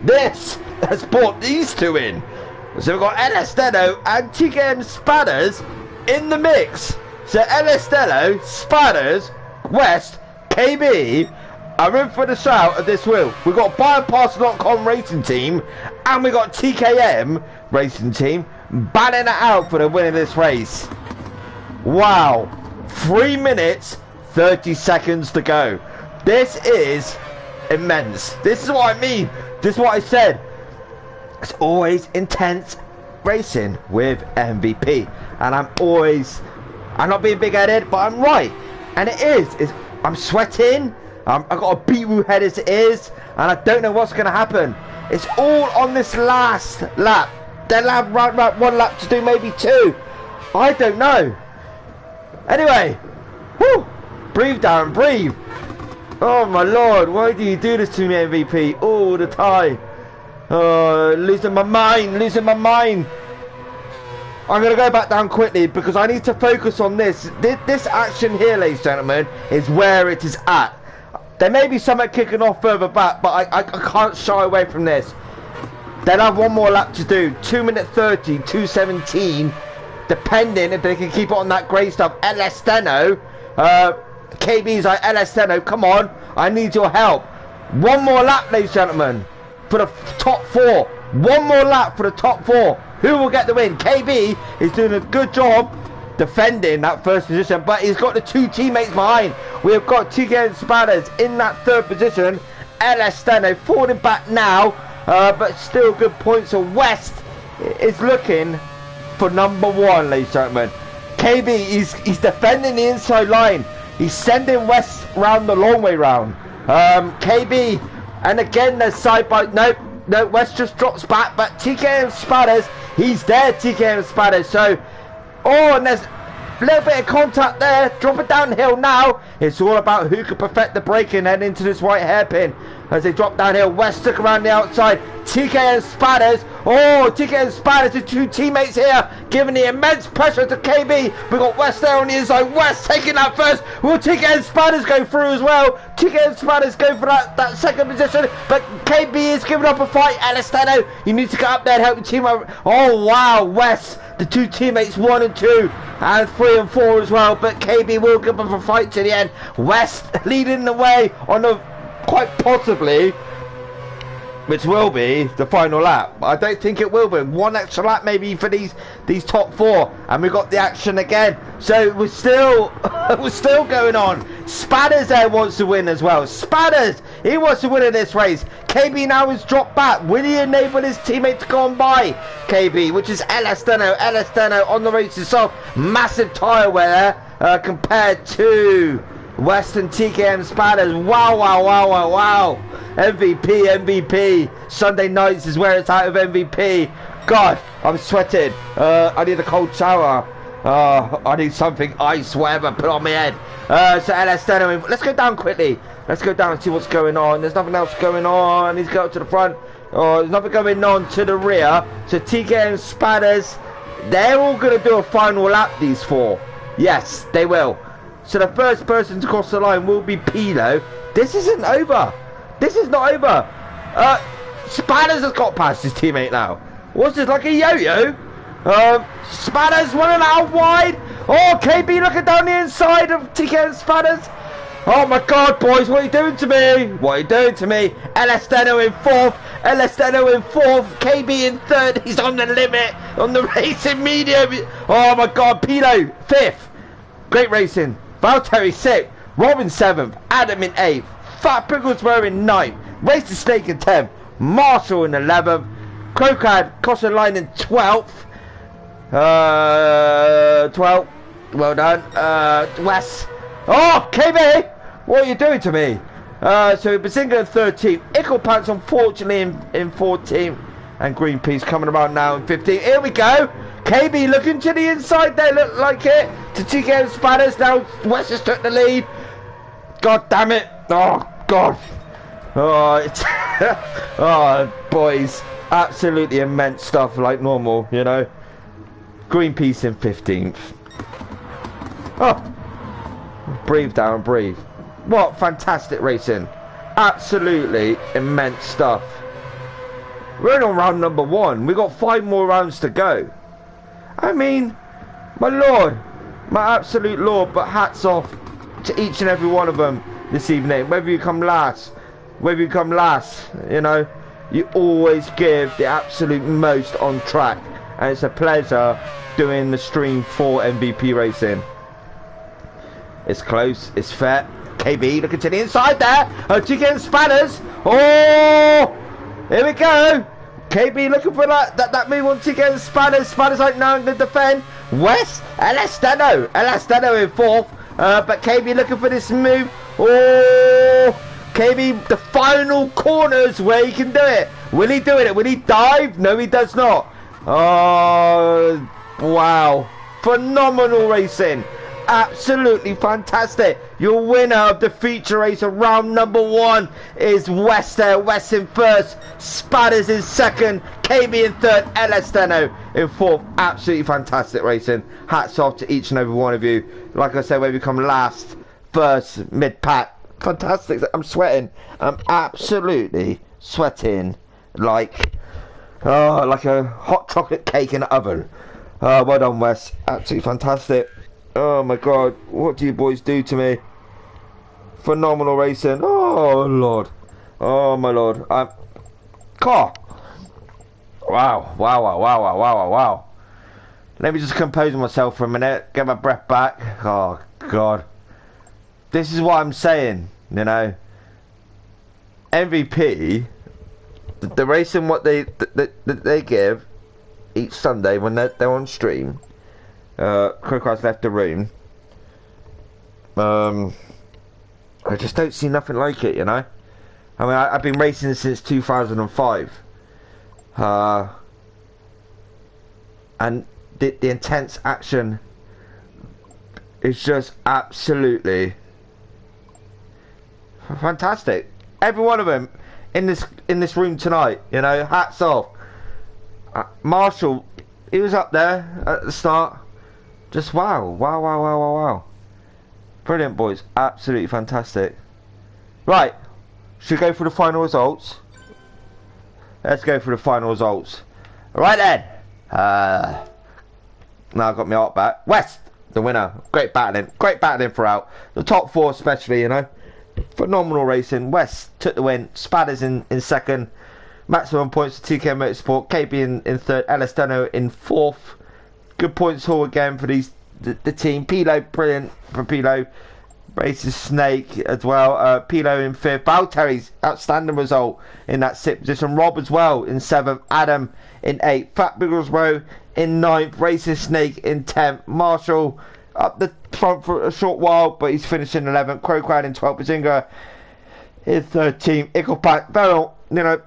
this has brought these two in. So we've got LS Deno and TKM Spatters in the mix. So Elastello, Spiders, West, KB are in for the shout of this wheel. We've got Bypass.com racing team and we got TKM racing team batting it out for the win of this race. Wow, 3 minutes 30 seconds to go. This is immense. This is what I mean. This is what I said. It's always intense racing with MVP, and I'm not being big-headed, but I'm right, and it is. I'm sweating. I've got a beetroot head as it is, and I don't know what's going to happen. It's all on this last lap. They'll have right one lap to do, maybe two. I don't know. Anyway, whew, breathe, Darren, breathe. Oh my lord, why do you do this to me, MVP, all the time? Losing my mind. I'm going to go back down quickly because I need to focus on this. This action here, ladies and gentlemen, is where it is at. There may be something kicking off further back, but I can't shy away from this. They'll have one more lap to do. 2 minute 30, 2:17, depending if they can keep it on that grey stuff. Elastello, KB's like, Elastello, come on, I need your help. One more lap, ladies and gentlemen, for the top four. One more lap for the top four. Who will get the win? KB is doing a good job defending that first position, but he's got the two teammates behind. We have got TK Spiders in that third position. Elastello falling back now, but still good points. So West is looking for number one, ladies and gentlemen. KB, he's defending the inside line. He's sending West round the long way round. KB, and again there's side by, nope, West just drops back, but TKM Spiders, he's there, TKM Spiders. So, oh, and there's a little bit of contact there, dropping downhill now. It's all about who can perfect the braking and into this white hairpin. As they drop downhill, West stuck around the outside. TKM Spiders, oh, TKM Spiders, the two teammates here, giving the immense pressure to KB. We got West there on the inside. West taking that first. Will TKM Spiders go through as well? TKM Spiders go for that second position, but KB is giving up a fight. Elastello, you need to get up there and help your team out. Oh wow, West, the two teammates 1 and 2, and 3 and 4 as well, but KB will give up a fight to the end. West leading the way on the, quite possibly, which will be the final lap. I don't think it will be. One extra lap maybe for these top four, and we've got the action again. So we're still we're still going on. Spiders there wants to win as well. Spiders, he wants to win in this race. KB now has dropped back. Will he enable his teammate to go on by KB, which is Elastello. Elastello on the race itself. Massive tyre wear compared to Western TKM Spiders. Wow. MVP. Sunday nights is where it's out of MVP. God, I'm sweating. I need a cold shower. I need something ice, whatever, put on my head. So Elastello, let's go down quickly. Let's go down and see what's going on. There's nothing else going on. He's going to the front. Oh, there's nothing going on to the rear. So TKM Spiders, they're all going to do a final lap, these four. Yes, they will. So the first person to cross the line will be Pilo. This isn't over. This is not over. Spiders has got past his teammate now. What's this, like a yo-yo? Spiders running out wide. Oh, KB looking down the inside of TK Spiders. Oh my god, boys, what are you doing to me? What are you doing to me? Elastello in fourth. KB in third. He's on the limit, on the racing medium. Oh my god, Pilo fifth. Great racing. Valtteri sixth. Robin seventh. Adam in eighth. Fat Pickles were in 9th, Racing Snake in 10th, Marshall in 11th, Crocad Caution Line in 12th, 12th, well done, West, oh, KB, what are you doing to me? So Bazinga in 13th, Ickle Pants unfortunately in 14th, and Greenpeace coming around now in 15th, here we go, KB looking to the inside, they look like it, to TK Spiders, now West has took the lead, god damn it. Oh god. Oh, it's oh boys, absolutely immense stuff like normal, you know. Greenpeace in 15th. Oh, breathe down, breathe. What fantastic racing. Absolutely immense stuff. We're in on round number 1. We got 5 more rounds to go. I mean, my lord, My absolute lord, but hats off to each and every one of them this evening. Whether you come last, you know, you always give the absolute most on track. And it's a pleasure doing the stream for MVP Racing. It's close, it's fair. KB looking to the inside there. She getting spanners. Oh, here we go. KB looking for that move once again. Spanners like now in the defend. West, Elastano in fourth. But KB looking for this move. Oh, KB, the final corners where he can do it. Will he do it? Will he dive? No, he does not. Oh, wow. Phenomenal racing. Absolutely fantastic. Your winner of the feature race of round number 1 is West there. West in first, Spadders in second, KB in third, Elastano in fourth. Absolutely fantastic racing. Hats off to each and every one of you. Like I said, where we come last, first, mid-pack. Fantastic. I'm sweating. I'm absolutely sweating like a hot chocolate cake in the oven. Well done, Wes. Absolutely fantastic. Oh my god, what do you boys do to me? Phenomenal racing. Oh lord. Oh my lord. Car. Wow. Let me just compose myself for a minute. Get my breath back. Oh god. This is what I'm saying, you know. MVP, the racing what they give each Sunday when they're on stream. Crowcroft's left the room. I just don't see nothing like it, you know. I mean, I've been racing since 2005, and the intense action is just absolutely fantastic. Every one of them in this room tonight, you know. Hats off. Marshall, he was up there at the start. Just wow. Brilliant, boys. Absolutely fantastic. Right. Should we go for the final results? Let's go for the final results. Right then. Now I've got my art back. West, the winner. Great battling throughout. The top 4 especially, you know. Phenomenal racing. West took the win. Spadders in second. Maximum points to TK Motorsport. KB in third. Elastano in fourth. Good points haul again for the team. Pilo, brilliant for Pilo. Races Snake as well. Pilo in fifth. Valtteri's outstanding result in that 6th position. Rob as well in 7th. Adam in 8th. Fat Bigglesrow in 9th. Races Snake in 10th. Marshall up the front for a short while, but he's finishing 11th. Crowcroft in 12th. Bazinga in 13th. Icklepack, very, you know,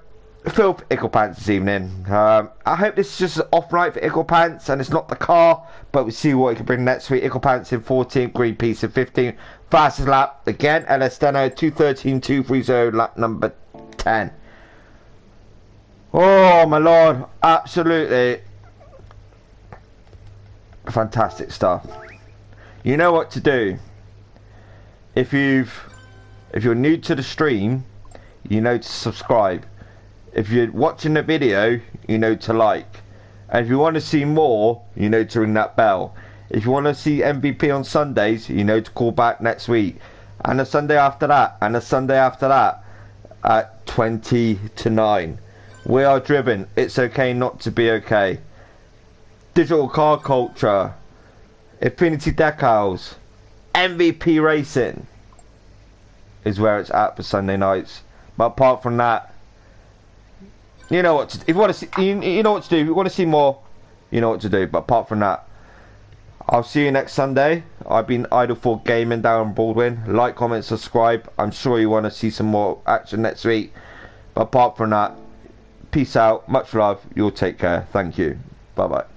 filth Icklepants this evening. I hope this is just an off night for Icklepants and it's not the car, but we'll see what he can bring next week. Icklepants in 14th, Greenpeace in 15th. Fastest lap again, Elastano 2:13.230, lap number 10. Oh my lord, absolutely fantastic stuff. You know what to do. If you're new to the stream, you know to subscribe. If you're watching the video, you know to like. And if you want to see more, you know to ring that bell. If you want to see MVP on Sundays, you know to call back next week. And the Sunday after that. And the Sunday after that. At 20 to 9. We are driven. It's okay not to be okay. Digital car culture. Infinity decals. MVP racing. Is where it's at for Sunday nights. But apart from that, you know what to, if you want to see, you know what to do. If you want to see more, you know what to do. But apart from that, I'll see you next Sunday. I've been Idle for Gaming down in Baldwin. Like, comment, subscribe. I'm sure you want to see some more action next week. But apart from that, peace out. Much love. You'll take care. Thank you. Bye bye.